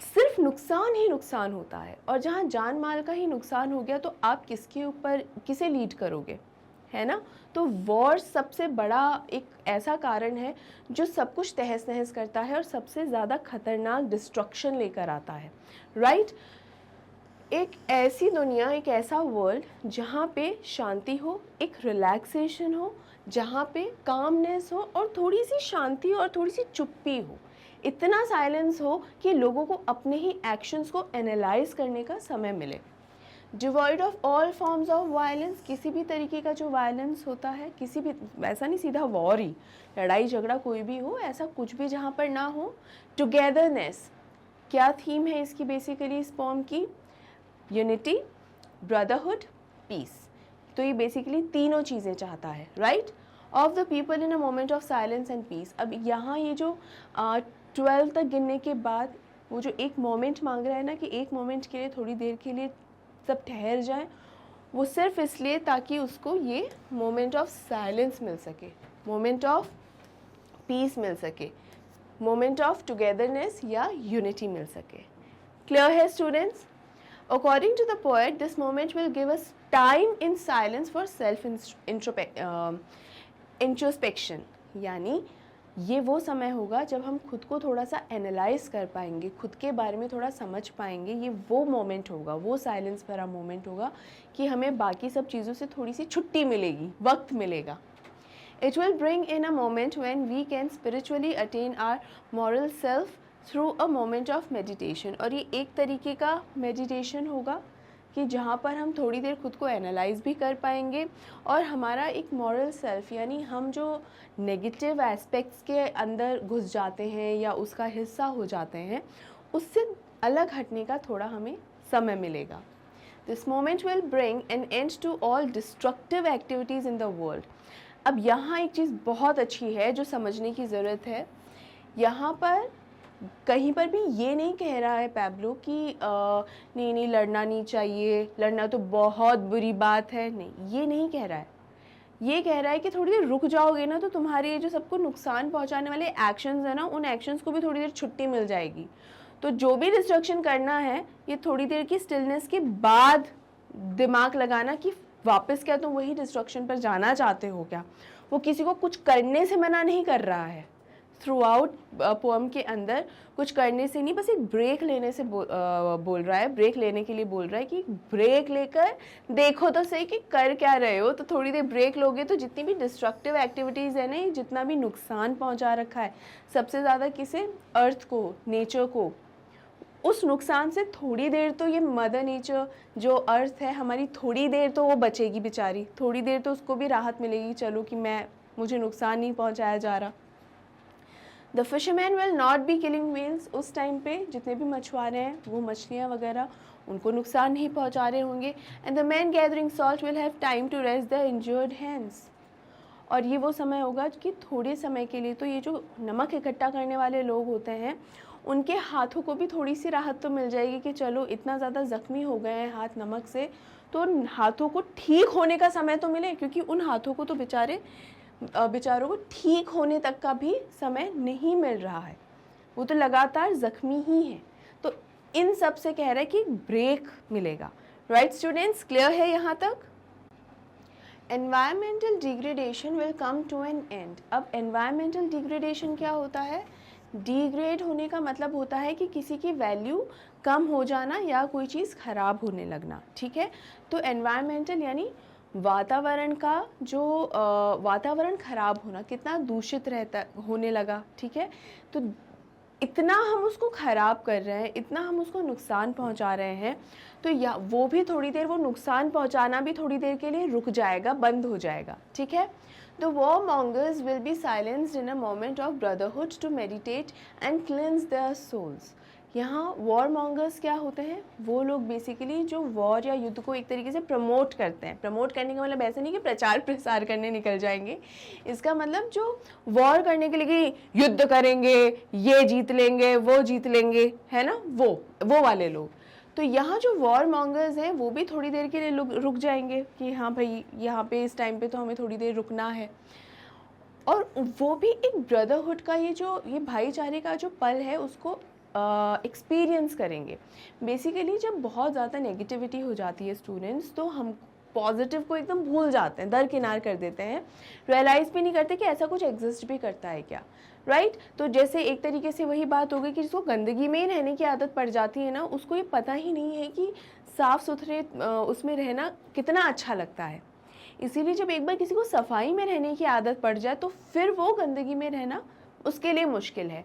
सिर्फ नुकसान ही नुकसान होता है। और जहाँ जान माल का ही नुकसान हो गया तो आप किसके ऊपर, किसे लीड करोगे, है ना? तो वॉर सबसे बड़ा एक ऐसा कारण है जो सब कुछ तहस नहस करता है और सबसे ज़्यादा खतरनाक डिस्ट्रक्शन लेकर आता है, राइट? एक ऐसी दुनिया, एक ऐसा वर्ल्ड जहाँ पे शांति हो, एक रिलैक्सेशन हो, जहाँ पे कामनेस हो और थोड़ी सी शांति और थोड़ी सी चुप्पी हो, इतना साइलेंस हो कि लोगों को अपने ही एक्शंस को एनालाइज करने का समय मिले। Devoid of all forms of violence, किसी भी तरीके का जो वायलेंस होता है, किसी भी, वैसा नहीं सीधा वॉर ही, लड़ाई झगड़ा कोई भी हो, ऐसा कुछ भी जहाँ पर ना हो। टुगेदरनेस, क्या थीम है इसकी बेसिकली इस पोम की? Unity, brotherhood, peace. तो ये बेसिकली तीनों चीज़ें चाहता है, right? Off the people in a moment of silence and peace. अब यहाँ ये जो 12 तक गिनने के बाद वो जो एक मोमेंट मांग रहा है ना कि एक मोमेंट के लिए, थोड़ी देर के लिए सब ठहर जाएं, वो सिर्फ इसलिए ताकि उसको ये मोमेंट ऑफ साइलेंस मिल सके, मोमेंट ऑफ पीस मिल सके, मोमेंट ऑफ टुगेदरनेस या यूनिटी मिल सके। क्लियर है students? According to the poet, this moment will give us time in silence for self introspection, यानी ये वो समय होगा जब हम खुद को थोड़ा सा एनालाइज कर पाएंगे, खुद के बारे में थोड़ा समझ पाएंगे। ये वो मोमेंट होगा, वो साइलेंस भरा मोमेंट होगा कि हमें बाकी सब चीज़ों से थोड़ी सी छुट्टी मिलेगी, वक्त मिलेगा। It will bring in a moment when we can spiritually attain our moral self through a moment of meditation. और ये एक तरीके का मेडिटेशन होगा कि जहाँ पर हम थोड़ी देर खुद को एनालाइज भी कर पाएंगे और हमारा एक मॉरल सेल्फ, यानी हम जो नेगेटिव एस्पेक्ट्स के अंदर घुस जाते हैं या उसका हिस्सा हो जाते हैं, उससे अलग हटने का थोड़ा हमें समय मिलेगा। This moment will bring an end to all destructive activities in the world. अब यहाँ एक चीज़ बहुत अच्छी है जो समझने की ज़रूरत है। यहाँ पर कहीं पर भी ये नहीं कह रहा है पैब्लो कि नहीं लड़ना नहीं चाहिए, लड़ना तो बहुत बुरी बात है, नहीं, ये नहीं कह रहा है। ये कह रहा है कि थोड़ी देर रुक जाओगे ना तो तुम्हारे ये जो सबको नुकसान पहुंचाने वाले एक्शंस है ना, उन एक्शंस को भी थोड़ी देर छुट्टी मिल जाएगी। तो जो भी डिस्ट्रक्शन करना है, ये थोड़ी देर की स्टिलनेस के बाद दिमाग लगाना कि वापस क्या तुम वही डिस्ट्रक्शन पर जाना चाहते हो क्या। वो किसी को कुछ करने से मना नहीं कर रहा है, थ्रू आउट पोएम के अंदर कुछ करने से नहीं, बस एक ब्रेक लेने से बोल रहा है, ब्रेक लेने के लिए बोल रहा है कि ब्रेक लेकर देखो तो सही कि कर क्या रहे हो। तो थोड़ी देर ब्रेक लोगे तो जितनी भी डिस्ट्रक्टिव एक्टिविटीज़ है ना, जितना भी नुकसान पहुंचा रखा है सबसे ज़्यादा किसे, अर्थ को, नेचर को, उस नुकसान से थोड़ी देर तो ये मदर नेचर जो अर्थ है हमारी, थोड़ी देर तो वो बचेगी बेचारी, थोड़ी देर तो उसको भी राहत मिलेगी, चलो कि मुझे नुकसान नहीं पहुँचाया जा रहा। The fisherman will not be killing whales. उस टाइम पे जितने भी मछुआरे हैं वो मछलियाँ वगैरह उनको नुकसान नहीं पहुंचा रहे होंगे। And the man gathering salt will have time to rest the injured hands. और ये वो समय होगा कि थोड़े समय के लिए तो ये जो नमक इकट्ठा करने वाले लोग होते हैं उनके हाथों को भी थोड़ी सी राहत तो मिल जाएगी कि चलो इतना ज़्यादा ज़ख्मी हो गए हैं हाथ नमक से, तो उन हाथों को ठीक होने का समय तो मिले, क्योंकि उन हाथों को तो बेचारों को ठीक होने तक का भी समय नहीं मिल रहा है, वो तो लगातार ज़ख्मी ही हैं। तो इन सब से कह रहा है कि ब्रेक मिलेगा। राइट स्टूडेंट्स, क्लियर है यहाँ तक? Environmental degradation will come to an end. अब एनवायरमेंटल डिग्रेडेशन क्या होता है? डिग्रेड होने का मतलब होता है कि किसी की वैल्यू कम हो जाना या कोई चीज़ ख़राब होने लगना, ठीक है। तो एनवायरमेंटल यानी वातावरण का जो वातावरण ख़राब होना, कितना दूषित रहता होने लगा, ठीक है। तो इतना हम उसको ख़राब कर रहे हैं, इतना हम उसको नुकसान पहुंचा रहे हैं, तो या वो भी थोड़ी देर, वो नुकसान पहुंचाना भी थोड़ी देर के लिए रुक जाएगा, बंद हो जाएगा, ठीक है। The warmongers will be silenced in a moment of brotherhood to meditate and cleanse their souls। यहाँ warmongers क्या होते हैं? वो लोग बेसिकली जो वॉर या युद्ध को एक तरीके से प्रमोट करते हैं। प्रमोट करने का मतलब ऐसा नहीं कि प्रचार प्रसार करने निकल जाएंगे, इसका मतलब जो वॉर करने के लिए कि युद्ध करेंगे, ये जीत लेंगे, वो जीत लेंगे, है ना, वो वाले लोग। तो यहाँ जो वॉर मॉन्गर्स हैं वो भी थोड़ी देर के लिए रुक जाएंगे कि हाँ भाई यहाँ पे इस टाइम पे तो हमें थोड़ी देर रुकना है, और वो भी एक ब्रदरहुड का ये भाईचारे का जो पल है उसको एक्सपीरियंस करेंगे। बेसिकली जब बहुत ज़्यादा नेगेटिविटी हो जाती है स्टूडेंट्स, तो हम पॉजिटिव को एकदम भूल जाते हैं, दरकिनार कर देते हैं, रियलाइज़ भी नहीं करते कि ऐसा कुछ एग्जिस्ट भी करता है क्या, राइट। तो जैसे एक तरीके से वही बात हो गई कि जिसको गंदगी में ही रहने की आदत पड़ जाती है ना, उसको ये पता ही नहीं है कि साफ़ सुथरे उसमें रहना कितना अच्छा लगता है। इसीलिए जब एक बार किसी को सफाई में रहने की आदत पड़ जाए तो फिर वो गंदगी में रहना उसके लिए मुश्किल है।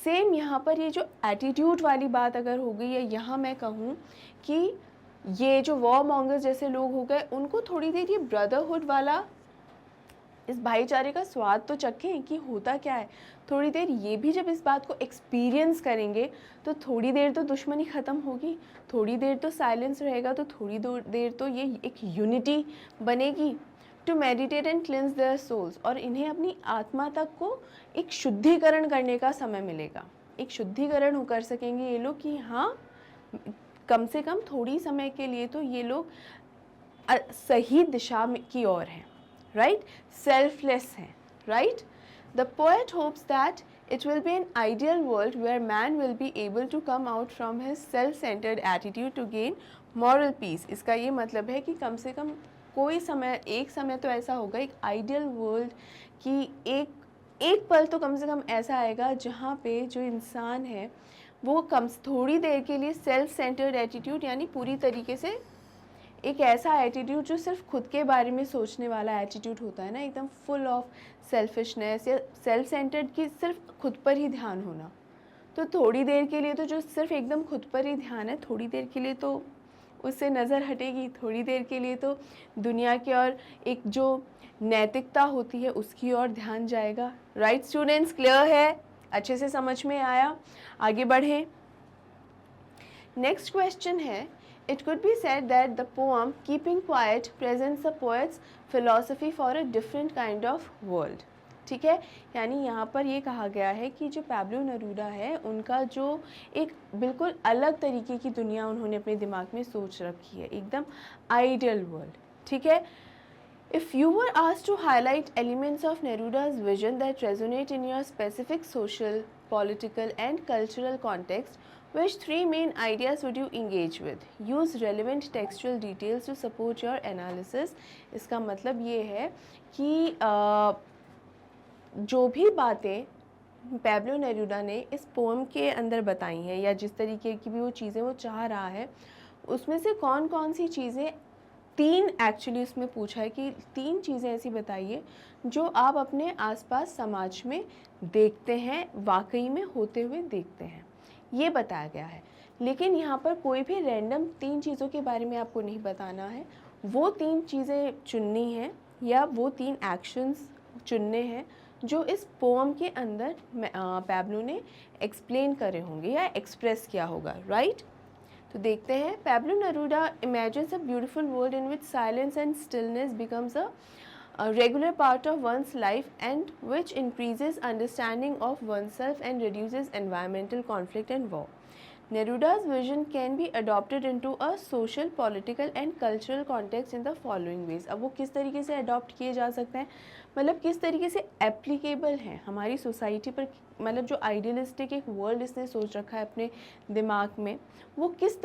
सेम यहाँ पर ये जो एटीट्यूड वाली बात अगर हो गई, या यहाँ मैं कहूँ कि ये जो वॉर मॉन्गर्स जैसे लोग हो गए, उनको थोड़ी देर ये ब्रदरहुड वाला, इस भाईचारे का स्वाद तो चखें कि होता क्या है। थोड़ी देर ये भी जब इस बात को एक्सपीरियंस करेंगे तो थोड़ी देर तो दुश्मनी ख़त्म होगी, थोड़ी देर तो साइलेंस रहेगा, तो थोड़ी देर तो ये एक यूनिटी बनेगी। To meditate and cleanse their souls, और इन्हें अपनी आत्मा तक को एक शुद्धिकरण करने का समय मिलेगा। एक शुद्धिकरण कर सकेंगे ये लोग कि हाँ, कम से कम थोड़ी समय के लिए तो ये लोग सही दिशा की ओर हैं, right? Selfless हैं, right? The poet hopes that it will be an ideal world where man will be able to come out from his self-centered attitude to gain moral peace। इसका ये मतलब है कि कम से कम कोई समय, एक समय तो ऐसा होगा, एक आइडियल वर्ल्ड की एक पल तो कम से कम ऐसा आएगा जहाँ पे जो इंसान है वो थोड़ी देर के लिए सेल्फ सेंटर्ड एटीट्यूड, यानी पूरी तरीके से एक ऐसा एटीट्यूड जो सिर्फ खुद के बारे में सोचने वाला एटीट्यूड होता है ना, एकदम फुल ऑफ सेल्फिशनेस या सेल्फ सेंटर्ड की सिर्फ खुद पर ही ध्यान होना। तो थोड़ी देर के लिए तो जो सिर्फ एकदम खुद पर ही ध्यान है, थोड़ी देर के लिए तो उससे नज़र हटेगी, थोड़ी देर के लिए तो दुनिया की और एक जो नैतिकता होती है उसकी ओर ध्यान जाएगा। राइट स्टूडेंट्स, क्लियर है? अच्छे से समझ में आया? आगे बढ़ें। नेक्स्ट क्वेश्चन है, It could be said that the poem Keeping Quiet presents the poet's philosophy for a different kind of world। ठीक है, यानी यहाँ पर ये कहा गया है कि जो पैब्लो नेरूदा है उनका जो एक बिल्कुल अलग तरीके की दुनिया उन्होंने अपने दिमाग में सोच रखी है, एकदम आइडियल वर्ल्ड। ठीक है, If you were asked to highlight elements of Neruda's vision that resonate in your specific social, political and cultural context, which three main ideas would you engage with? Use relevant textual details to support your analysis। इसका मतलब ये है कि जो भी बातें Pablo Neruda ने इस पोम के अंदर बताई हैं, या जिस तरीके की भी वो चीज़ें वो चाह रहा है, उसमें से कौन कौन सी चीज़ें, तीन एक्चुअली उसमें पूछा है कि तीन चीज़ें ऐसी बताइए जो आप अपने आसपास समाज में देखते हैं, वाकई में होते हुए देखते हैं, ये बताया गया है। लेकिन यहाँ पर कोई भी रैंडम तीन चीज़ों के बारे में आपको नहीं बताना है, वो तीन चीज़ें चुननी हैं या वो तीन एक्शंस चुनने हैं जो इस पोम के अंदर पैब्लो ने एक्सप्लेन करे होंगे या एक्सप्रेस किया होगा। राइट, तो देखते हैं। Pablo Neruda imagines a beautiful world in which silence and stillness becomes a regular part of one's life and which increases understanding of oneself and reduces environmental conflict and war। Neruda's vision can be adopted into a social, political and cultural context in the following ways। अब वो किस तरीके से adopt किए जा सकते हैं, मतलब किस तरीके से एप्लीकेबल हैं हमारी सोसाइटी पर, मतलब जो आइडियलिस्टिक एक वर्ल्ड इसने सोच रखा है अपने दिमाग में, वो किस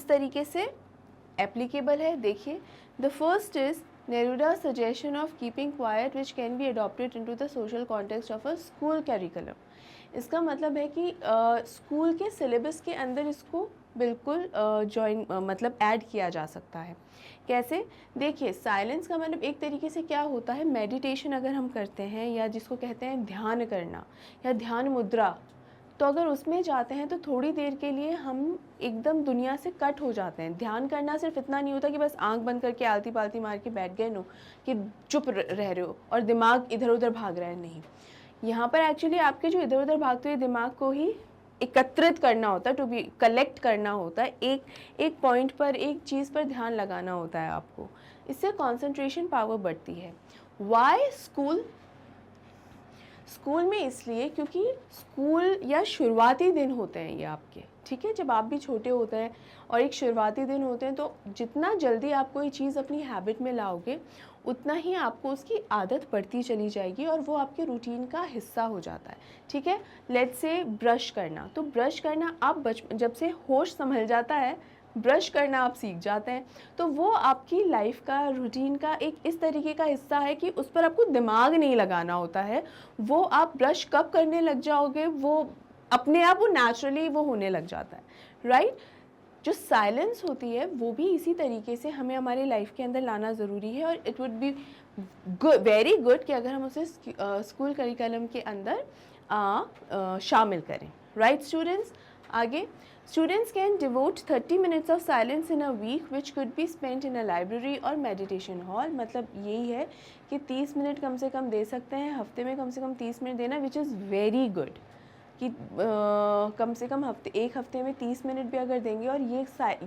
तरीके से एप्लीकेबल है। देखिए, the first is Neruda's suggestion of keeping quiet which can be adopted into the social context of a school curriculum. इसका मतलब है कि स्कूल के सिलेबस के अंदर इसको बिल्कुल जॉइन मतलब ऐड किया जा सकता है। कैसे? देखिए, साइलेंस का मतलब एक तरीके से क्या होता है, मेडिटेशन अगर हम करते हैं या जिसको कहते हैं ध्यान करना या ध्यान मुद्रा, तो अगर उसमें जाते हैं तो थोड़ी देर के लिए हम एकदम दुनिया से कट हो जाते हैं। ध्यान करना सिर्फ इतना नहीं होता कि बस आंख बंद करके आलती पालती मार के बैठ गए, नो कि चुप रह रहे हो और दिमाग इधर उधर भाग रहा है, नहीं। यहाँ पर एक्चुअली आपके जो इधर उधर भागते हुए दिमाग को ही एकत्रित करना होता है, टू बी कलेक्ट करना होता है, एक पॉइंट पर, एक चीज़ पर ध्यान लगाना होता है आपको। इससे कंसंट्रेशन पावर बढ़ती है। Y school? स्कूल में इसलिए क्योंकि स्कूल या शुरुआती दिन होते हैं ये आपके, ठीक है, जब आप भी छोटे होते हैं और एक शुरुआती दिन होते हैं, तो जितना जल्दी आप कोई चीज़ अपनी हैबिट में लाओगे उतना ही आपको उसकी आदत पड़ती चली जाएगी और वो आपके रूटीन का हिस्सा हो जाता है, ठीक है। लेट्स से ब्रश करना, तो ब्रश करना आप जब से होश संभल जाता है, ब्रश करना आप सीख जाते हैं, तो वो आपकी लाइफ का, रूटीन का एक इस तरीके का हिस्सा है कि उस पर आपको दिमाग नहीं लगाना होता है। वो आप ब्रश कब करने लग जाओगे, वो अपने आप वो नेचुरली वो होने लग जाता है, राइट। जो साइलेंस होती है वो भी इसी तरीके से हमें हमारे लाइफ के अंदर लाना ज़रूरी है, और it would be very good कि अगर हम उसे स्कूल करिकुलम के अंदर शामिल करें, राइट स्टूडेंट्स। आगे, students can devote 30 minutes of silence in a week which could be spent in a library or meditation hall। मतलब यही है कि 30 मिनट कम से कम दे सकते हैं, हफ्ते में कम से कम 30 मिनट देना, विच इज़ वेरी गुड कि कम से कम एक हफ्ते में 30 मिनट भी अगर देंगे। और ये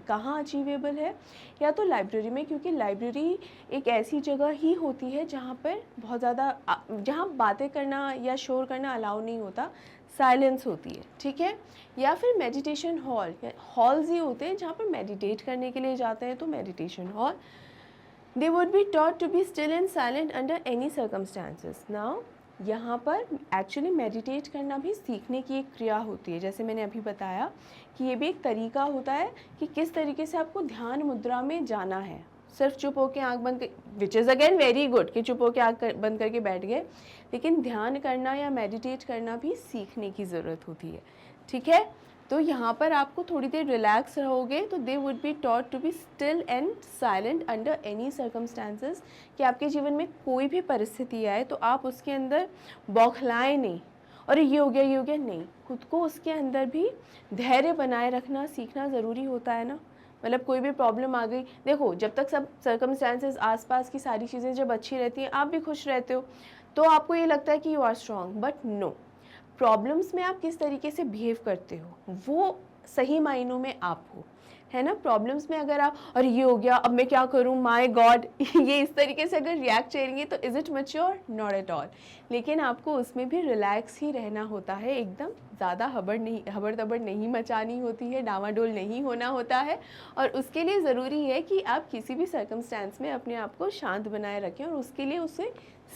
कहाँ अचीवेबल है? या तो लाइब्रेरी में, क्योंकि लाइब्रेरी एक ऐसी जगह ही होती है जहाँ पर बहुत ज़्यादा जहाँ बातें करना या शोर करना अलाउ नहीं होता, साइलेंस होती है, ठीक है। या फिर मेडिटेशन हॉल, हॉल्स ही होते हैं जहाँ पर मेडिटेट करने के लिए जाते हैं, तो meditation hall. They would be taught to be still and silent under any circumstances. Now यहाँ पर एक्चुअली मेडिटेट करना भी सीखने की एक क्रिया होती है, जैसे मैंने अभी बताया कि ये भी एक तरीका होता है कि किस तरीके से आपको ध्यान मुद्रा में जाना है। सिर्फ चुप होकर आंख बंद कर, which is again very good कि चुप होकर आंख बंद करके बैठ गए, लेकिन ध्यान करना या मेडिटेट करना भी सीखने की ज़रूरत होती है, ठीक है। तो यहाँ पर आपको थोड़ी देर रिलैक्स रहोगे तो they would be taught to be still and silent under any circumstances, कि आपके जीवन में कोई भी परिस्थिति आए तो आप उसके अंदर बौखलाएं नहीं और ये हो गया नहीं, खुद को उसके अंदर भी धैर्य बनाए रखना सीखना ज़रूरी होता है ना। मतलब कोई भी प्रॉब्लम आ गई, देखो जब तक सब सर्कमस्टांसेस आसपास की सारी चीज़ें जब अच्छी रहती हैं, आप भी खुश रहते हो, तो आपको ये लगता है कि you are strong, but no, problems में आप किस तरीके से बिहेव करते हो वो सही मायनों में आप हो, है ना। प्रॉब्लम्स में अगर आप अरे ये हो गया अब मैं क्या करूँ, माय गॉड ये इस तरीके से अगर रिएक्ट करेंगे तो is it mature? Not at all. लेकिन आपको उसमें भी रिलैक्स ही रहना होता है, एकदम ज़्यादा हबड़ दबड़ नहीं मचानी होती है, डामाडोल नहीं होना होता है। और उसके लिए ज़रूरी है कि आप किसी भी सर्कमस्टेंस में अपने आप को शांत बनाए रखें, और उसके लिए उसे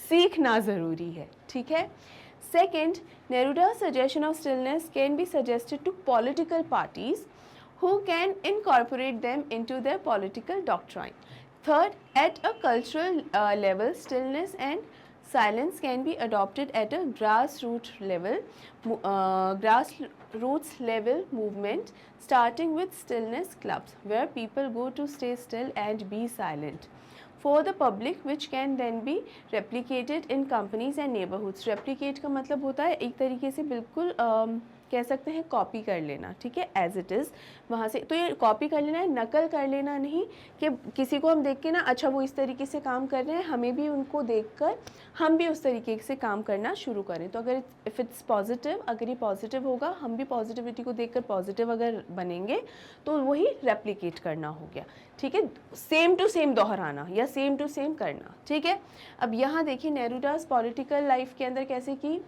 सीखना ज़रूरी है, ठीक है। Second, Neruda's suggestion of stillness can be suggested to political parties who can incorporate them into their political doctrine. Third, at a cultural level, stillness and silence can be adopted at a grassroots level movement, starting with stillness clubs, where people go to stay still and be silent for the public, which can then be replicated in companies and neighborhoods। replicate का मतलब होता है एक तरीके से बिल्कुल कह सकते हैं कॉपी कर लेना, ठीक है, एज इट इज़ वहाँ से। तो ये कॉपी कर लेना है, नकल कर लेना नहीं कि किसी को हम देख के ना अच्छा वो इस तरीके से काम कर रहे हैं, हमें भी उनको देखकर हम भी उस तरीके से काम करना शुरू करें। तो अगर इफ़ इट्स पॉजिटिव, अगर ये पॉजिटिव होगा, हम भी पॉजिटिविटी को देखकर पॉजिटिव अगर बनेंगे तो वही रेप्लिकेट करना हो गया, ठीक है, सेम टू सेम दोहराना या सेम टू सेम करना, ठीक है। अब यहाँ देखिए नेरूडास पॉलिटिकल लाइफ के अंदर कैसे कि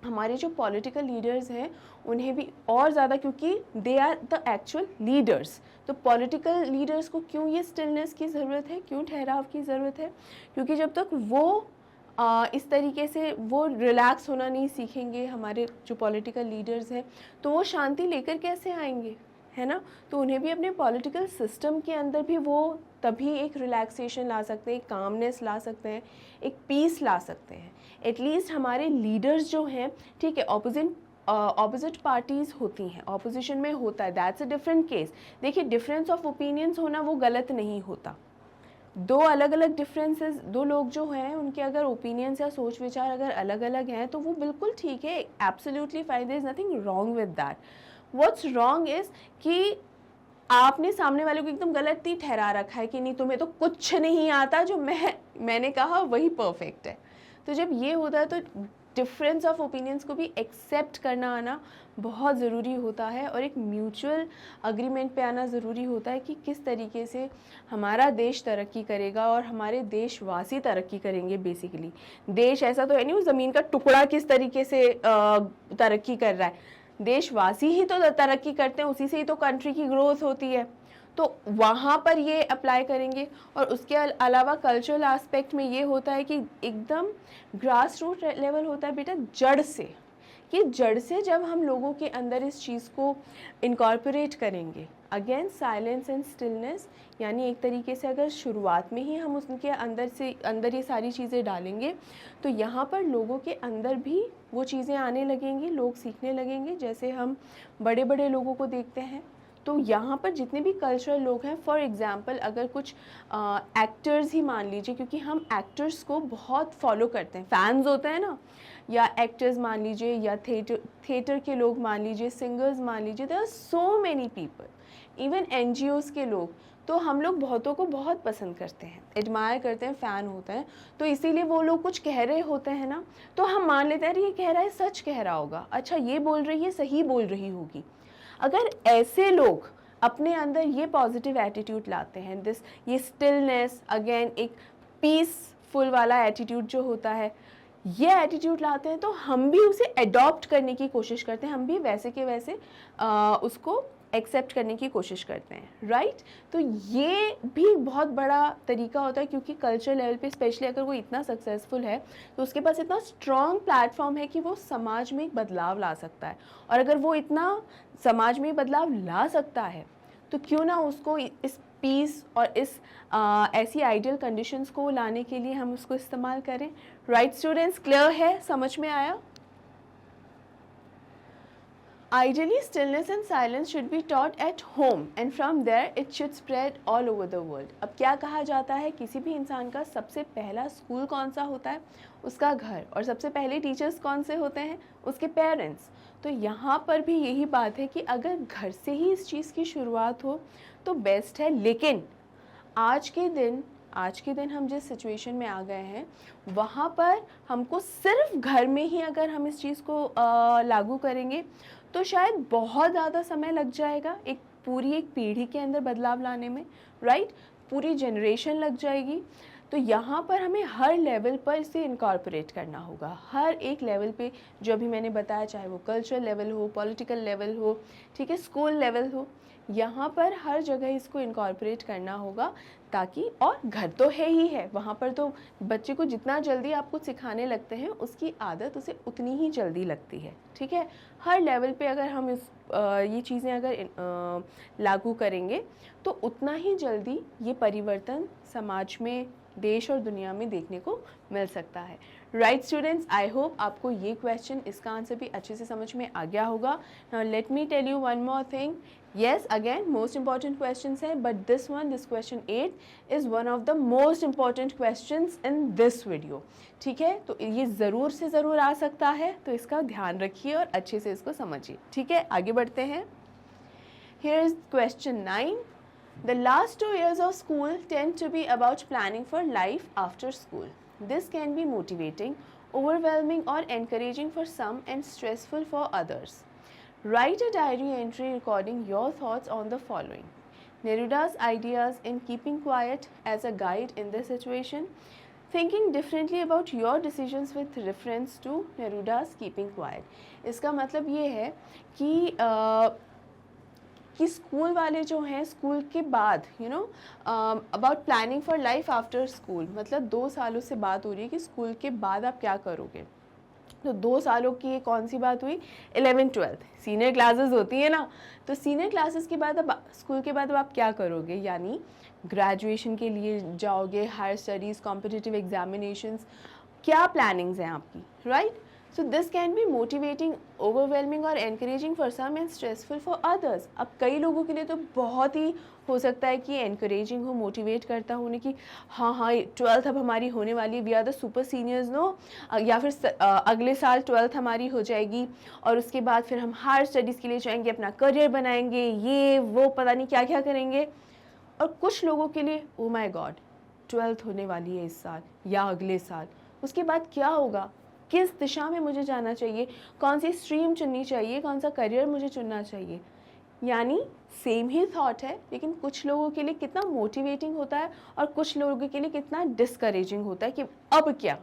हमारे जो पॉलिटिकल लीडर्स हैं उन्हें भी और ज़्यादा, क्योंकि they are the actual leaders, तो पॉलिटिकल लीडर्स को क्यों ये स्टिलनेस की ज़रूरत है, क्यों ठहराव की ज़रूरत है? क्योंकि जब तक वो इस तरीके से वो रिलैक्स होना नहीं सीखेंगे, हमारे जो पॉलिटिकल लीडर्स हैं, तो वो शांति लेकर कैसे आएंगे, है ना, तो उन्हें भी अपने पॉलिटिकल सिस्टम के अंदर भी वो तभी एक रिलैक्सेशन ला सकते हैं, एक कामनेस ला सकते हैं, एक पीस ला सकते हैं। एटलीस्ट हमारे लीडर्स जो हैं, ठीक है, ऑपोजिट पार्टीज़ होती हैं, ऑपोजिशन में होता है, दैट्स अ डिफरेंट केस। देखिए, डिफरेंस ऑफ ओपिनियंस होना वो गलत नहीं होता। दो अलग अलग डिफरेंसेस, दो लोग जो हैं उनके अगर ओपिनियंस या सोच विचार अगर अलग अलग हैं तो वो बिल्कुल ठीक है, absolutely fine, there is nothing wrong with that. What's wrong is कि आपने सामने वाले को एकदम गलत ही ठहरा रखा है कि नहीं, तुम्हें तो कुछ नहीं आता, जो मैंने कहा वही परफेक्ट है। तो जब ये होता है तो डिफरेंस ऑफ ओपिनियंस को भी एक्सेप्ट करना आना बहुत ज़रूरी होता है, और एक म्यूचुअल अग्रीमेंट पे आना ज़रूरी होता है कि किस तरीके से हमारा देश तरक्की करेगा और हमारे देशवासी तरक्की करेंगे। बेसिकली देश ऐसा तो है नहीं, उस ज़मीन का टुकड़ा किस तरीके से तरक्की कर रहा है, देशवासी ही तो तरक्की करते हैं, उसी से ही तो कंट्री की ग्रोथ होती है। तो वहाँ पर ये अप्लाई करेंगे। और उसके अलावा कल्चरल एस्पेक्ट में ये होता है कि एकदम ग्रास रूट लेवल होता है बेटा, जड़ से, कि जड़ से जब हम लोगों के अंदर इस चीज़ को इनकॉर्पोरेट करेंगे, अगेन साइलेंस एंड स्टिलनेस, यानी एक तरीके से अगर शुरुआत में ही हम उसके अंदर ये सारी चीज़ें डालेंगे तो यहाँ पर लोगों के अंदर भी वो चीज़ें आने लगेंगी, लोग सीखने लगेंगे। जैसे हम बड़े बड़े लोगों को देखते हैं, तो यहाँ पर जितने भी कल्चरल लोग हैं, फॉर एग्ज़ाम्पल अगर कुछ एक्टर्स ही मान लीजिए, क्योंकि हम एक्टर्स को बहुत फॉलो करते हैं, फैंस होते हैं ना, या एक्टर्स मान लीजिए, या थिएटर के लोग मान लीजिए, सिंगर्स मान लीजिए, there are so many people, even NGOs के लोग, तो हम लोग बहुतों को बहुत पसंद करते हैं, एडमायर करते हैं, फ़ैन होते हैं। तो इसीलिए वो लोग कुछ कह रहे होते हैं ना, तो हम मान लेते हैं, अरे ये कह रहा है सच कह रहा होगा, अच्छा ये बोल रही है सही बोल रही होगी। अगर ऐसे लोग अपने अंदर ये पॉजिटिव एटीट्यूड लाते हैं, ये स्टिलनेस, अगेन एक पीसफुल वाला एटीट्यूड जो होता है, ये एटीट्यूड लाते हैं, तो हम भी उसे अडॉप्ट करने की कोशिश करते हैं, हम भी वैसे के वैसे उसको एक्सेप्ट करने की कोशिश करते हैं, राइट। तो ये भी बहुत बड़ा तरीका होता है, क्योंकि कल्चर लेवल पे स्पेशली अगर वो इतना सक्सेसफुल है तो उसके पास इतना स्ट्रॉन्ग प्लेटफॉर्म है कि वो समाज में एक बदलाव ला सकता है। और अगर वो इतना समाज में बदलाव ला सकता है तो क्यों ना उसको इस पीस और इस ऐसी आइडियल कंडीशंस को लाने के लिए हम उसको इस्तेमाल करें। राइट स्टूडेंट्स, क्लियर है, समझ में आया? Ideally, stillness and silence should be taught at home and from there it should spread all over the world. अब क्या कहा जाता है, किसी भी इंसान का सबसे पहला स्कूल कौन सा होता है? उसका घर। और सबसे पहले टीचर्स कौन से होते हैं? उसके पेरेंट्स। तो यहाँ पर भी यही बात है कि अगर घर से ही इस चीज़ की शुरुआत हो तो बेस्ट है। लेकिन आज के दिन हम जिस सिचुएशन में आ गए हैं वहाँ पर हमको सिर्फ घर में ही अगर हम इस चीज़ को लागू करेंगे तो शायद बहुत ज़्यादा समय लग जाएगा, एक पीढ़ी के अंदर बदलाव लाने में, राइट, पूरी जनरेशन लग जाएगी। तो यहाँ पर हमें हर लेवल पर इसे इनकॉर्पोरेट करना होगा, हर एक लेवल पे, जो अभी मैंने बताया, चाहे वो कल्चरल लेवल हो, पॉलिटिकल लेवल हो, ठीक है, स्कूल लेवल हो, यहाँ पर हर जगह इसको इनकॉर्पोरेट करना होगा ताकि, और घर तो है ही है, वहाँ पर तो बच्चे को जितना जल्दी आप कुछ सिखाने लगते हैं उसकी आदत उसे उतनी ही जल्दी लगती है, ठीक है। हर लेवल पे अगर हम ये चीज़ें अगर लागू करेंगे तो उतना ही जल्दी ये परिवर्तन समाज में, देश और दुनिया में देखने को मिल सकता है। राइट स्टूडेंट्स, आई होप आपको ये क्वेश्चन, इसका आंसर भी अच्छे से समझ में आ गया होगा। Now let me tell you one more thing. Yes, again, most important questions है, but this question 8 is one of the most important questions in this video. ठीक है, तो ये ज़रूर से ज़रूर आ सकता है, तो इसका ध्यान रखिए और अच्छे से इसको समझिए, ठीक है। आगे बढ़ते हैं। Here is question 9. The last 2 years of school tend to be about planning for life after school. This can be motivating, overwhelming or encouraging for some and stressful for others. Write a diary entry recording your thoughts on the following. Neruda's ideas in keeping quiet as a guide in this situation. Thinking differently about your decisions with reference to Neruda's keeping quiet. इसका मतलब ये है कि school वाले जो हैं, school के बाद about planning for life after school, मतलब 2 सालों से बात हो रही है कि स्कूल के बाद आप क्या करोगे। तो 2 सालों की ये कौन सी बात हुई, 11th-12th सीनियर क्लासेस होती है ना। तो सीनियर क्लासेस के बाद अब स्कूल के बाद अब आप क्या करोगे, यानी ग्रेजुएशन के लिए जाओगे, हायर स्टडीज़, कॉम्पिटिटिव एग्जामिनेशंस, क्या प्लानिंग्स हैं आपकी, right. So this can be motivating, overwhelming और encouraging for some and stressful for others. अब कई लोगों के लिए तो बहुत ही हो सकता है कि एनकरेजिंग हो, मोटिवेट करता हो उन्हें कि हाँ हाँ 12th अब हमारी होने वाली है, we are the super seniors no, या फिर अगले साल 12th हमारी हो जाएगी और उसके बाद फिर हम हायर स्टडीज़ के लिए जाएंगे, अपना करियर बनाएंगे, ये वो पता नहीं क्या क्या करेंगे। और कुछ लोगों के लिए ओ माय गॉड 12th होने वाली है इस साल या अगले साल, उसके बाद क्या होगा, किस दिशा में मुझे जाना चाहिए, कौन सी स्ट्रीम चुननी चाहिए, कौन सा करियर मुझे चुनना चाहिए। यानी सेम ही थॉट है, लेकिन कुछ लोगों के लिए कितना मोटिवेटिंग होता है और कुछ लोगों के लिए कितना डिस्करेजिंग होता है कि अब क्या,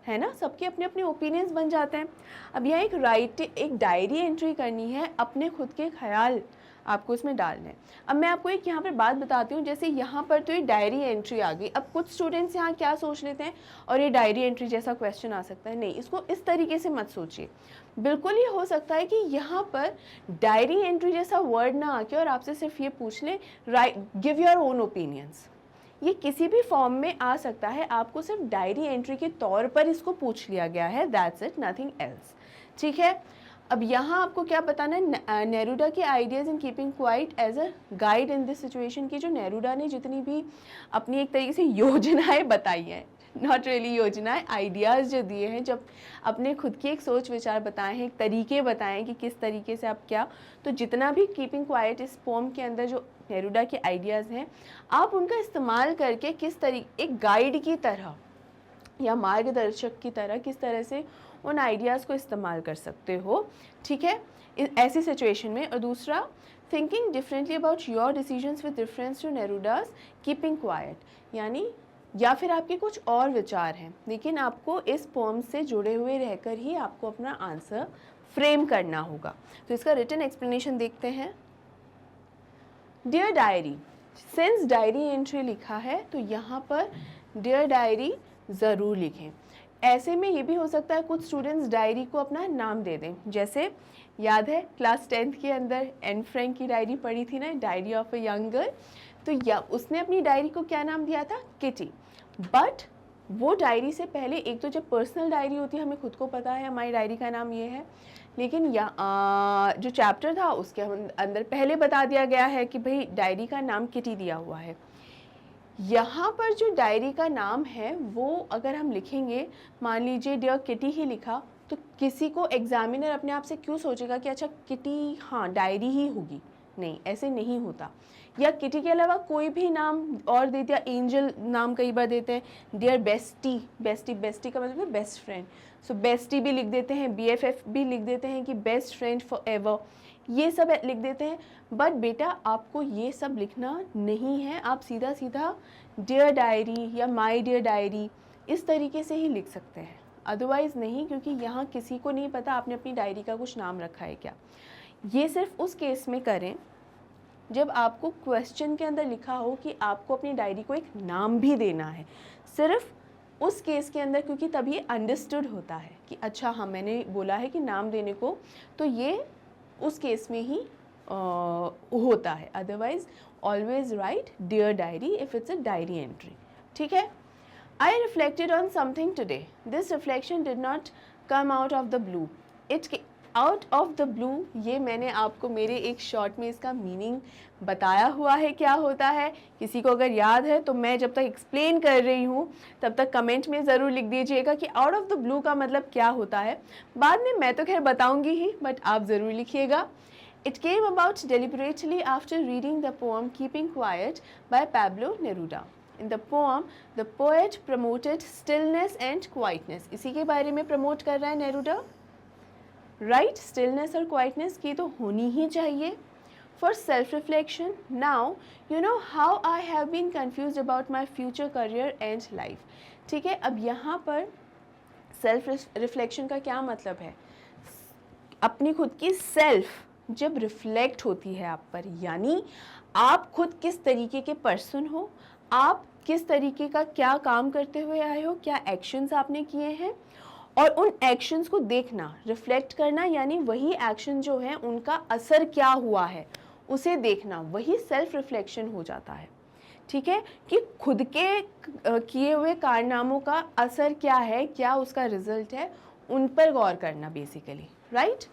है ना। सबके अपने अपने ओपिनियंस बन जाते हैं। अब यहाँ एक डायरी एंट्री करनी है, अपने खुद के ख्याल आपको इसमें डालने हैं। अब मैं आपको एक यहाँ पर बात बताती हूँ, जैसे यहाँ पर तो ये डायरी एंट्री आ गई। अब कुछ स्टूडेंट्स यहाँ क्या सोच लेते हैं, और ये डायरी एंट्री जैसा क्वेश्चन आ सकता है, नहीं, इसको इस तरीके से मत सोचिए। बिल्कुल ये हो सकता है कि यहाँ पर डायरी एंट्री जैसा वर्ड ना आके और आपसे सिर्फ ये पूछ लें, right, give your own opinions. ये किसी भी फॉर्म में आ सकता है, आपको सिर्फ डायरी एंट्री के तौर पर इसको पूछ लिया गया है, दैट्स इट, नथिंग एल्स, ठीक है। अब यहाँ आपको क्या बताना है, नेरूडा के ideas in keeping quiet as a guide in this situation की जो नेरूडा ने जितनी भी अपनी एक तरीके से योजनाएं बताई हैं, नॉट रियली योजनाएं, आइडियाज़ जो दिए हैं, जब अपने खुद की एक सोच विचार बताए हैं, एक तरीके बताएं कि किस तरीके से आप क्या, तो जितना भी कीपिंग क्वाइट इस पोम के अंदर जो नेरूडा के आइडियाज़ हैं, आप उनका इस्तेमाल करके किस तरीके, एक गाइड की तरह या मार्गदर्शक की तरह किस तरह से उन आइडियाज़ को इस्तेमाल कर सकते हो, ठीक है, ऐसी सिचुएशन में। और दूसरा, thinking differently about your decisions with reference to Neruda's keeping quiet, यानी या फिर आपके कुछ और विचार हैं, लेकिन आपको इस पोम से जुड़े हुए रहकर ही आपको अपना आंसर फ्रेम करना होगा। तो इसका रिटन एक्सप्लेनेशन देखते हैं। Dear diary, since diary entry लिखा है तो यहाँ पर डियर डायरी ज़रूर लिखें। ऐसे में ये भी हो सकता है कुछ स्टूडेंट्स डायरी को अपना नाम दे दें, जैसे याद है क्लास 10th के अंदर एन फ्रैंक की डायरी पढ़ी थी ना, diary of a young girl, तो या उसने अपनी डायरी को क्या नाम दिया था, किटी। बट वो डायरी से पहले एक तो जब पर्सनल डायरी होती है, हमें खुद को पता है हमारी डायरी का नाम ये है, लेकिन जो चैप्टर था उसके अंदर पहले बता दिया गया है कि भाई डायरी का नाम किटी दिया हुआ है। यहाँ पर जो डायरी का नाम है वो अगर हम लिखेंगे, मान लीजिए डियर किटी ही लिखा, तो किसी को एग्जामिनर अपने आप से क्यों सोचेगा कि अच्छा किटी हाँ डायरी ही होगी, नहीं, ऐसे नहीं होता। या किटी के अलावा कोई भी नाम और दे दिया, एंजल नाम कई बार देते हैं, डियर बेस्टी, बेस्टी का मतलब है बेस्ट फ्रेंड, सो बेस्टी भी लिख देते हैं, BFF भी लिख देते हैं कि बेस्ट फ्रेंड फॉर एवर, ये सब लिख देते हैं। बट बेटा आपको ये सब लिखना नहीं है, आप सीधा सीधा डियर डायरी या माय डियर डायरी इस तरीके से ही लिख सकते हैं, अदरवाइज़ नहीं, क्योंकि यहाँ किसी को नहीं पता आपने अपनी डायरी का कुछ नाम रखा है क्या। ये सिर्फ उस केस में करें जब आपको क्वेश्चन के अंदर लिखा हो कि आपको अपनी डायरी को एक नाम भी देना है, सिर्फ उस केस के अंदर, क्योंकि तब ये अंडरस्टूड होता है कि अच्छा हाँ मैंने बोला है कि नाम देने को, तो ये उस केस में ही होता है। Otherwise always write dear diary if it's a diary entry, ठीक है। I reflected on something today, this reflection did not come out of the blue, it out of the blue, ये मैंने आपको मेरे एक शॉर्ट में इसका मीनिंग बताया हुआ है क्या होता है। किसी को अगर याद है तो मैं जब तक एक्सप्लेन कर रही हूँ तब तक कमेंट में ज़रूर लिख दीजिएगा कि आउट ऑफ द ब्लू का मतलब क्या होता है। बाद में मैं तो खैर बताऊँगी ही, बट आप ज़रूर लिखिएगा। It came about deliberately after reading the poem Keeping Quiet by Pablo Neruda. In the poem, the poet promoted stillness and quietness. इसी के बारे में प्रमोट कर रहा है नेरूडा, राइट, स्टिलनेस और क्वाइटनेस की तो होनी ही चाहिए। For self reflection, now you know how I have been confuse about my future career and life, ठीक है। अब यहाँ पर सेल्फ रिफ्लेक्शन का क्या मतलब है, अपनी खुद की सेल्फ जब रिफ्लेक्ट होती है आप पर, यानी आप खुद किस तरीके के पर्सन हो, आप किस तरीके का क्या काम करते हुए आए हो, क्या एक्शंस आपने किए हैं, और उन एक्शंस को देखना, रिफ्लेक्ट करना, यानी वही एक्शन जो है उनका असर क्या हुआ है उसे देखना, वही सेल्फ रिफ्लेक्शन हो जाता है। ठीक है, कि खुद के किए हुए कारनामों का असर क्या है, क्या उसका रिजल्ट है, उन पर गौर करना basically, right.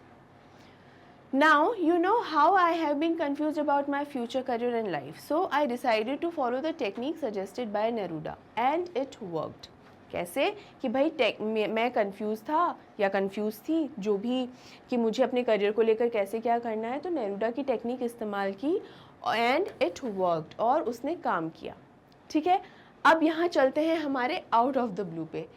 Now you know how I have been confused about my future career and life, so I decided to follow the technique suggested by Neruda and it worked. कैसे कि भाई मैं कंफ्यूज था या कंफ्यूज थी जो भी, कि मुझे अपने करियर को लेकर कैसे क्या करना है, तो नेरूडा की टेक्निक इस्तेमाल की एंड इट वर्कड, और उसने काम किया। ठीक है, अब यहाँ चलते हैं हमारे आउट ऑफ द ब्लू पे।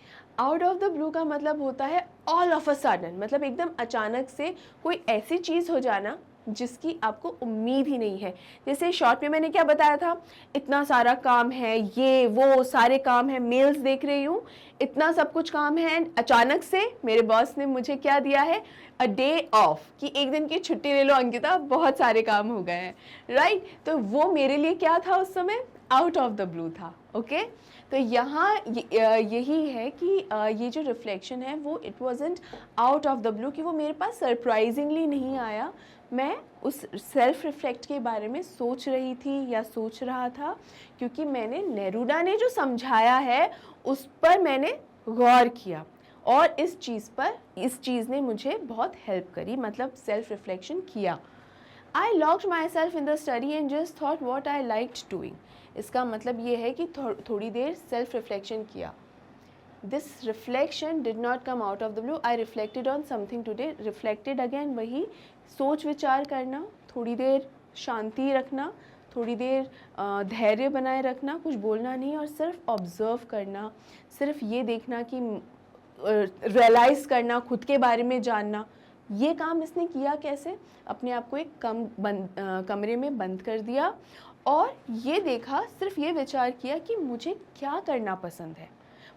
आउट ऑफ द ब्लू का मतलब होता है ऑल ऑफ अ सडन, मतलब एकदम अचानक से कोई ऐसी चीज़ हो जाना जिसकी आपको उम्मीद ही नहीं है। जैसे शॉर्ट में मैंने क्या बताया था, इतना सारा काम है, ये वो सारे काम है, मेल्स देख रही हूँ, इतना सब कुछ काम है, एंड अचानक से मेरे बॉस ने मुझे क्या दिया है, अ डे ऑफ, कि एक दिन की छुट्टी ले लो अंकिता, बहुत सारे काम हो गए हैं, राइट। तो वो मेरे लिए क्या था उस समय, आउट ऑफ द ब्लू था। ओके, तो यहाँ यही है कि ये जो रिफ्लेक्शन है वो it wasn't out of the blue, कि वो मेरे पास सरप्राइजिंगली नहीं आया, मैं उस सेल्फ रिफ्लेक्ट के बारे में सोच रही थी या सोच रहा था, क्योंकि मैंने नेरूडा ने जो समझाया है उस पर मैंने गौर किया, और इस चीज़ ने मुझे बहुत हेल्प करी, मतलब सेल्फ रिफ्लेक्शन किया। I locked myself in the study and just thought what I liked doing. इसका मतलब ये है कि थोड़ी देर सेल्फ रिफ्लेक्शन किया। This reflection did not come out of the blue. I reflected on something today. Reflected again, वही सोच विचार करना, थोड़ी देर शांति रखना, थोड़ी देर धैर्य बनाए रखना, कुछ बोलना नहीं, और सिर्फ ऑब्जर्व करना, सिर्फ ये देखना कि रियलाइज़ करना, खुद के बारे में जानना। ये काम इसने किया कैसे, अपने आप को एक कमरे में बंद कर दिया और ये देखा, सिर्फ ये विचार किया कि मुझे क्या करना पसंद है,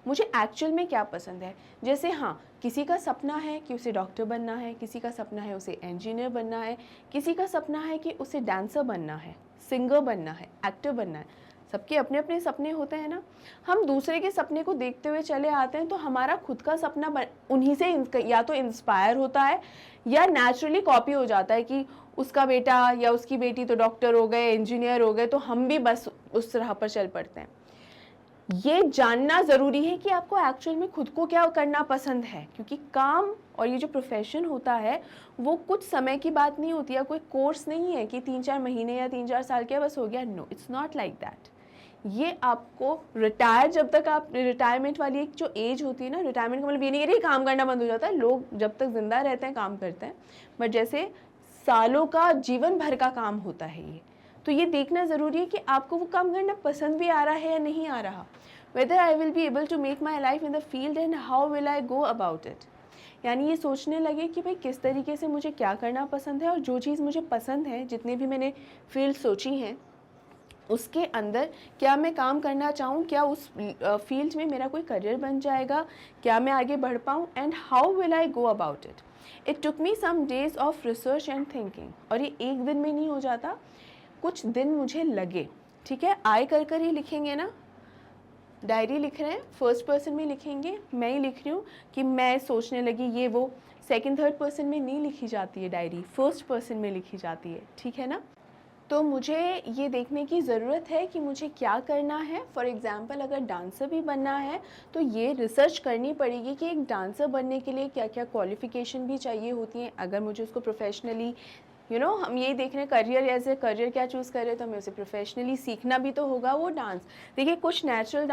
मुझे एक्चुअल में क्या पसंद है। जैसे हाँ, किसी का सपना है कि उसे डॉक्टर बनना है, किसी का सपना है उसे इंजीनियर बनना है, किसी का सपना है कि उसे डांसर बनना है, सिंगर बनना है, एक्टर बनना है। सबके अपने अपने सपने होते हैं ना। हम दूसरे के सपने को देखते हुए चले आते हैं तो हमारा खुद का सपना उन्हीं से या तो इंस्पायर होता है या नेचुरली कॉपी हो जाता है कि उसका बेटा या उसकी बेटी तो डॉक्टर हो गए, इंजीनियर हो गए, तो हम भी बस उस राह पर चल पड़ते हैं। ये जानना ज़रूरी है कि आपको एक्चुअल में खुद को क्या करना पसंद है, क्योंकि काम और ये जो प्रोफेशन होता है वो कुछ समय की बात नहीं होती है, कोई कोर्स नहीं है कि 3-4 महीने या 3-4 साल के बस हो गया। No, it's not like that. ये आपको जब तक आप रिटायरमेंट वाली एक जो एज होती है ना, रिटायरमेंट का मतलब ये नहीं है कि काम करना बंद हो जाता है, लोग जब तक जिंदा रहते हैं काम करते हैं, बट जैसे सालों का, जीवन भर का काम होता है ये। तो ये देखना ज़रूरी है कि आपको वो काम करना पसंद भी आ रहा है या नहीं आ रहा। Whether I will be able to make my life in the field and how will I go about it. यानी ये सोचने लगे कि भाई किस तरीके से मुझे क्या करना पसंद है, और जो चीज़ मुझे पसंद है, जितने भी मैंने फील्ड सोची हैं उसके अंदर क्या मैं काम करना चाहूँ, क्या उस फील्ड में मेरा कोई करियर बन जाएगा, क्या मैं आगे बढ़ पाऊँ, and how will I go about it. It took me some days of research and thinking. और ये एक दिन में नहीं हो जाता, कुछ दिन मुझे लगे। ठीक है, आई कर ही लिखेंगे ना, डायरी लिख रहे हैं, फर्स्ट पर्सन में लिखेंगे, मैं ही लिख रही हूँ कि मैं सोचने लगी ये वो। सेकंड थर्ड पर्सन में नहीं लिखी जाती है डायरी, फर्स्ट पर्सन में लिखी जाती है। ठीक है ना। तो मुझे ये देखने की ज़रूरत है कि मुझे क्या करना है। फॉर एग्ज़ाम्पल अगर डांसर भी बनना है तो ये रिसर्च करनी पड़ेगी कि एक डांसर बनने के लिए क्या क्या क्वालिफ़िकेशन भी चाहिए होती हैं। अगर मुझे उसको प्रोफेशनली हम यही देख रहे हैं करियर, एज ए करियर क्या चूज़ कर रहे हैं, तो हमें उसे प्रोफेशनली सीखना भी तो होगा वो डांस। देखिए, कुछ नेचुरल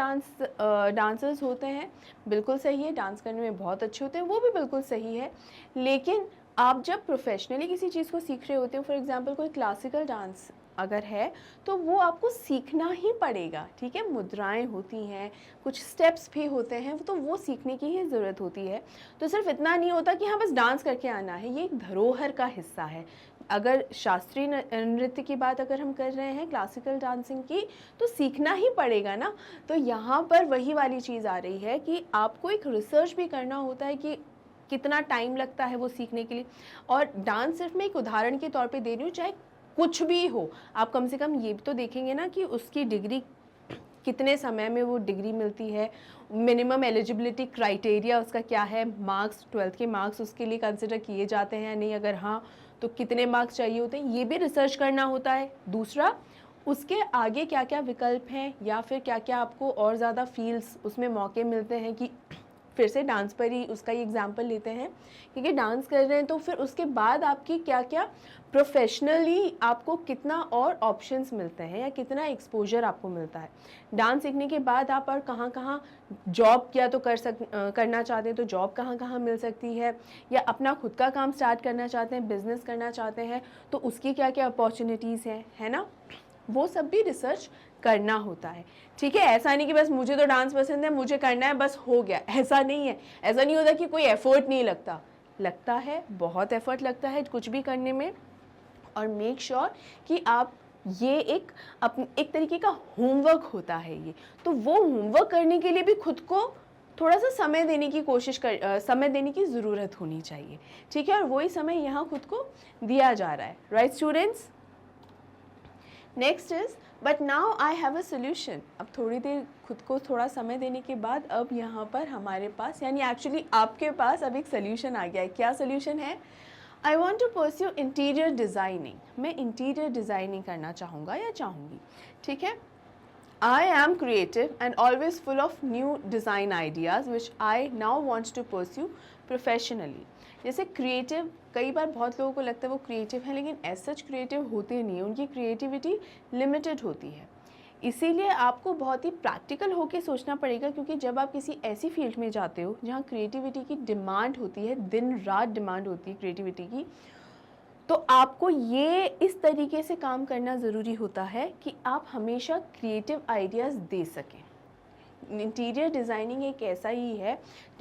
डांसर्स होते हैं, बिल्कुल सही है, डांस करने में बहुत अच्छे होते हैं, वो भी बिल्कुल सही है। लेकिन आप जब प्रोफेशनली किसी चीज़ को सीख रहे होते हो, फॉर एग्जांपल कोई क्लासिकल डांस अगर है, तो वो आपको सीखना ही पड़ेगा। ठीक है, मुद्राएं होती हैं, कुछ स्टेप्स भी होते हैं, तो वो सीखने की ही ज़रूरत होती है। तो सिर्फ इतना नहीं होता कि हाँ बस डांस करके आना है, ये एक धरोहर का हिस्सा है। अगर शास्त्रीय नृत्य की बात अगर हम कर रहे हैं, क्लासिकल डांसिंग की, तो सीखना ही पड़ेगा ना। तो यहाँ पर वही वाली चीज़ आ रही है कि आपको एक रिसर्च भी करना होता है कि कितना टाइम लगता है वो सीखने के लिए। और डांस सिर्फ मैं एक उदाहरण के तौर पे दे रही हूँ, चाहे कुछ भी हो, आप कम से कम ये भी तो देखेंगे ना कि उसकी डिग्री कितने समय में वो डिग्री मिलती है, मिनिमम एलिजिबिलिटी क्राइटेरिया उसका क्या है, मार्क्स 12th के मार्क्स उसके लिए कंसिडर किए जाते हैं या नहीं, अगर हाँ तो कितने मार्क्स चाहिए होते हैं, ये भी रिसर्च करना होता है। दूसरा, उसके आगे क्या क्या विकल्प हैं या फिर क्या क्या आपको और ज़्यादा फील्ड्स उसमें मौके मिलते हैं कि फिर से डांस पर ही उसका ही एग्जांपल लेते हैं, क्योंकि डांस कर रहे हैं तो फिर उसके बाद आपकी क्या क्या प्रोफेशनली आपको कितना और ऑप्शंस मिलते हैं या कितना एक्सपोजर आपको मिलता है। डांस सीखने के बाद आप और कहाँ कहाँ जॉब या तो करना चाहते हैं तो जॉब कहाँ कहाँ मिल सकती है, या अपना खुद का काम स्टार्ट करना चाहते हैं, बिजनेस करना चाहते हैं तो उसकी क्या क्या अपॉर्चुनिटीज़ हैं, है ना, वो सब भी रिसर्च करना होता है। ठीक है, ऐसा नहीं कि बस मुझे तो डांस पसंद है मुझे करना है बस हो गया, ऐसा नहीं है। ऐसा नहीं होता कि कोई एफर्ट नहीं लगता, लगता है, बहुत एफर्ट लगता है कुछ भी करने में। और मेक श्योर कि आप ये एक तरीके का होमवर्क होता है ये, तो वो होमवर्क करने के लिए भी खुद को थोड़ा सा समय देने की समय देने की ज़रूरत होनी चाहिए। ठीक है, और वही समय यहाँ खुद को दिया जा रहा है। Right students, next is but now I have a solution. अब थोड़ी देर खुद को थोड़ा समय देने के बाद अब यहाँ पर हमारे पास, यानी एक्चुअली आपके पास अब एक सोल्यूशन आ गया है। क्या सोल्यूशन है? I want to pursue interior designing. मैं इंटीरियर डिज़ाइनिंग करना चाहूँगा या चाहूँगी। ठीक है, I am creative and always full of new design ideas which I now want to pursue professionally. जैसे क्रिएटिव, कई बार बहुत लोगों को लगता है वो क्रिएटिव है लेकिन एज सच क्रिएटिव होते नहीं हैं, उनकी क्रिएटिविटी लिमिटेड होती है। इसीलिए आपको बहुत ही प्रैक्टिकल होके सोचना पड़ेगा, क्योंकि जब आप किसी ऐसी फील्ड में जाते हो जहाँ क्रिएटिविटी की डिमांड होती है, दिन रात डिमांड होती है क्रिएटिविटी की, तो आपको ये इस तरीके से काम करना ज़रूरी होता है कि आप हमेशा क्रिएटिव आइडियाज़ दे सकें। इंटीरियर डिज़ाइनिंग एक ऐसा ही है,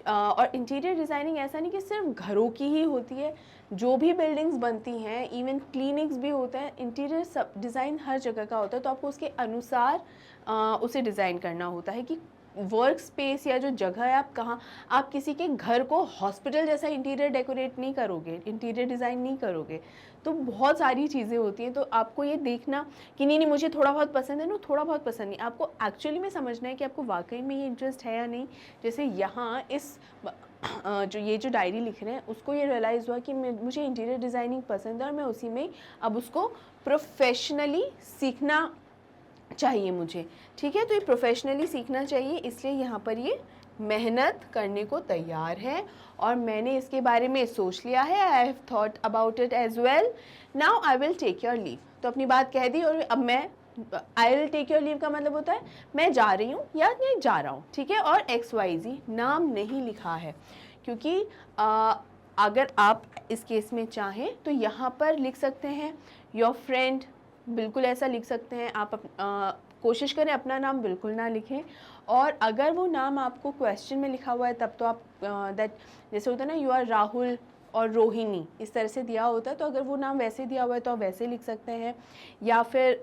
और इंटीरियर डिज़ाइनिंग ऐसा नहीं कि सिर्फ घरों की ही होती है, जो भी बिल्डिंग्स बनती हैं, इवन क्लिनिक्स भी होता है, इंटीरियर सब डिज़ाइन हर जगह का होता है। तो आपको उसके अनुसार उसे डिज़ाइन करना होता है कि वर्क स्पेस या जो जगह है आप कहाँ, आप किसी के घर को हॉस्पिटल जैसा इंटीरियर डेकोरेट नहीं करोगे, इंटीरियर डिज़ाइन नहीं करोगे। तो बहुत सारी चीज़ें होती हैं, तो आपको ये देखना कि नहीं मुझे थोड़ा बहुत पसंद है, ना थोड़ा बहुत पसंद नहीं, आपको एक्चुअली में समझना है कि आपको वाकई में ये इंटरेस्ट है या नहीं। जैसे यहाँ इस जो डायरी लिख रहे हैं उसको ये रियलाइज़ हुआ कि मुझे इंटीरियर डिज़ाइनिंग पसंद है और मैं उसी में अब उसको प्रोफेशनली सीखना चाहिए मुझे। ठीक है, तो ये प्रोफेशनली सीखना चाहिए, इसलिए यहाँ पर ये मेहनत करने को तैयार है और मैंने इसके बारे में सोच लिया है। I have thought about it as well, now I will take your leave. तो अपनी बात कह दी और अब मैं I will take your leave का मतलब होता है मैं जा रही हूँ या मैं जा रहा हूँ। ठीक है, और XYZ नाम नहीं लिखा है, क्योंकि अगर आप इस केस में चाहें तो यहाँ पर लिख सकते हैं योर फ्रेंड, बिल्कुल ऐसा लिख सकते हैं आप। कोशिश करें अपना नाम बिल्कुल ना लिखें, और अगर वो नाम आपको क्वेश्चन में लिखा हुआ है तब तो आप दैट, जैसे होता है ना यू आर राहुल और रोहिणी, इस तरह से दिया होता है, तो अगर वो नाम वैसे दिया हुआ है तो आप वैसे लिख सकते हैं, या फिर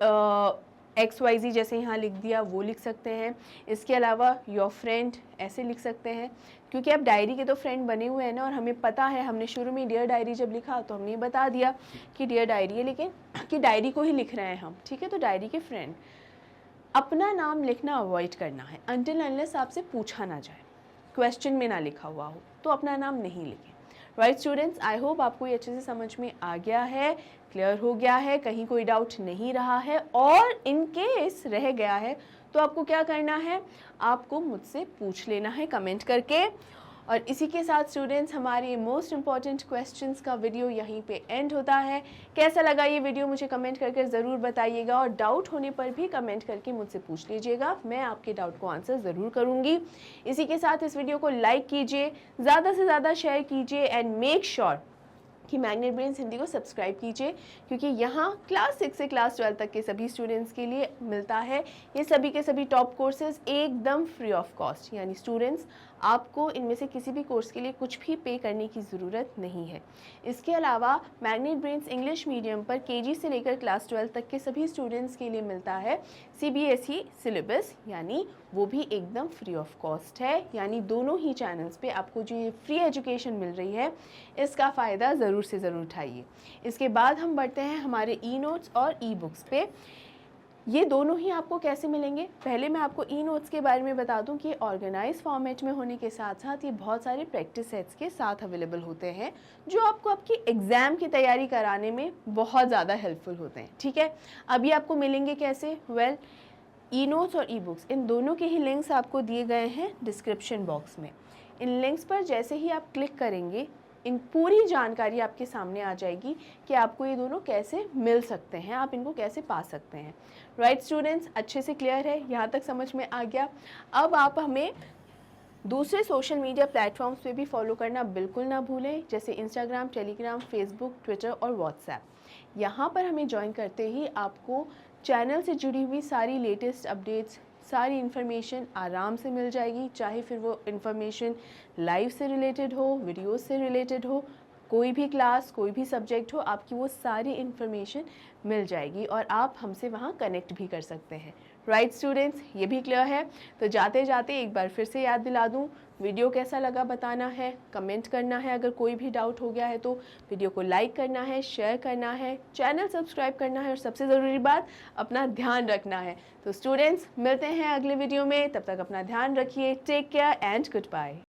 XYZ जैसे यहाँ लिख दिया वो लिख सकते हैं। इसके अलावा योर फ्रेंड ऐसे लिख सकते हैं, क्योंकि आप डायरी के तो फ्रेंड बने हुए हैं ना, और हमें पता है, हमने शुरू में डियर डायरी जब लिखा तो हमने बता दिया कि डियर डायरी है, लेकिन कि डायरी को ही लिख रहे हैं हम। ठीक है, तो डायरी के फ्रेंड। अपना नाम लिखना अवॉइड करना है अनटिल अनलेस आपसे पूछा ना जाए, क्वेश्चन में ना लिखा हुआ हो तो अपना नाम नहीं लिखें। राइट स्टूडेंट्स, आई होप आपको ये अच्छे से समझ में आ गया है, क्लियर हो गया है, कहीं कोई डाउट नहीं रहा है, और इन केस रह गया है तो आपको क्या करना है, आपको मुझसे पूछ लेना है कमेंट करके। और इसी के साथ स्टूडेंट्स हमारे मोस्ट इम्पॉर्टेंट क्वेश्चंस का वीडियो यहीं पे एंड होता है। कैसा लगा ये वीडियो मुझे कमेंट करके ज़रूर बताइएगा, और डाउट होने पर भी कमेंट करके मुझसे पूछ लीजिएगा, मैं आपके डाउट को आंसर ज़रूर करूँगी। इसी के साथ इस वीडियो को लाइक कीजिए, ज़्यादा से ज़्यादा शेयर कीजिए, एंड मेक श्योर कि मैग्नेट ब्रेन्स हिंदी को सब्सक्राइब कीजिए, क्योंकि यहाँ क्लास 6 से क्लास 12 तक के सभी स्टूडेंट्स के लिए मिलता है ये सभी के सभी टॉप कोर्सेज एकदम फ्री ऑफ कॉस्ट। यानी स्टूडेंट्स आपको इनमें से किसी भी कोर्स के लिए कुछ भी पे करने की ज़रूरत नहीं है। इसके अलावा मैग्नेट ब्रेन्स इंग्लिश मीडियम पर KG से लेकर क्लास 12 तक के सभी स्टूडेंट्स के लिए मिलता है CBSE सिलेबस, यानी वो भी एकदम फ्री ऑफ कॉस्ट है। यानी दोनों ही चैनल्स पे आपको जो ये फ्री एजुकेशन मिल रही है इसका फ़ायदा ज़रूर से ज़रूर उठाइए। इसके बाद हम बढ़ते हैं हमारे ई नोट्स और ई बुक्स पे। ये दोनों ही आपको कैसे मिलेंगे? पहले मैं आपको ई नोट्स के बारे में बता दूं कि ऑर्गेनाइज फॉर्मेट में होने के साथ साथ ये बहुत सारे प्रैक्टिस सेट्स के साथ अवेलेबल होते हैं जो आपको आपकी एग्ज़ाम की तैयारी कराने में बहुत ज़्यादा हेल्पफुल होते हैं। ठीक है, अब ये आपको मिलेंगे कैसे? वेल, ई नोट्स और ई बुक्स इन दोनों के ही लिंक्स आपको दिए गए हैं डिस्क्रिप्शन बॉक्स में। इन लिंक्स पर जैसे ही आप क्लिक करेंगे इन पूरी जानकारी आपके सामने आ जाएगी कि आपको ये दोनों कैसे मिल सकते हैं, आप इनको कैसे पा सकते हैं। राइट स्टूडेंट्स, अच्छे से क्लियर है? यहाँ तक समझ में आ गया? अब आप हमें दूसरे सोशल मीडिया प्लेटफॉर्म्स पे भी फॉलो करना बिल्कुल ना भूलें, जैसे इंस्टाग्राम, टेलीग्राम, फेसबुक, ट्विटर और व्हाट्सएप। यहाँ पर हमें ज्वाइन करते ही आपको चैनल से जुड़ी हुई सारी लेटेस्ट अपडेट्स, सारी इन्फॉर्मेशन आराम से मिल जाएगी, चाहे फिर वो इन्फॉर्मेशन लाइव से रिलेटेड हो, वीडियोस से रिलेटेड हो, कोई भी क्लास, कोई भी सब्जेक्ट हो, आपकी वो सारी इन्फॉर्मेशन मिल जाएगी और आप हमसे वहाँ कनेक्ट भी कर सकते हैं। राइट स्टूडेंट्स, ये भी क्लियर है? तो जाते जाते एक बार फिर से याद दिला दूँ, वीडियो कैसा लगा बताना है, कमेंट करना है, अगर कोई भी डाउट हो गया है तो वीडियो को लाइक करना है, शेयर करना है, चैनल सब्सक्राइब करना है और सबसे ज़रूरी बात, अपना ध्यान रखना है। तो स्टूडेंट्स, मिलते हैं अगले वीडियो में, तब तक अपना ध्यान रखिए। Take care and good bye.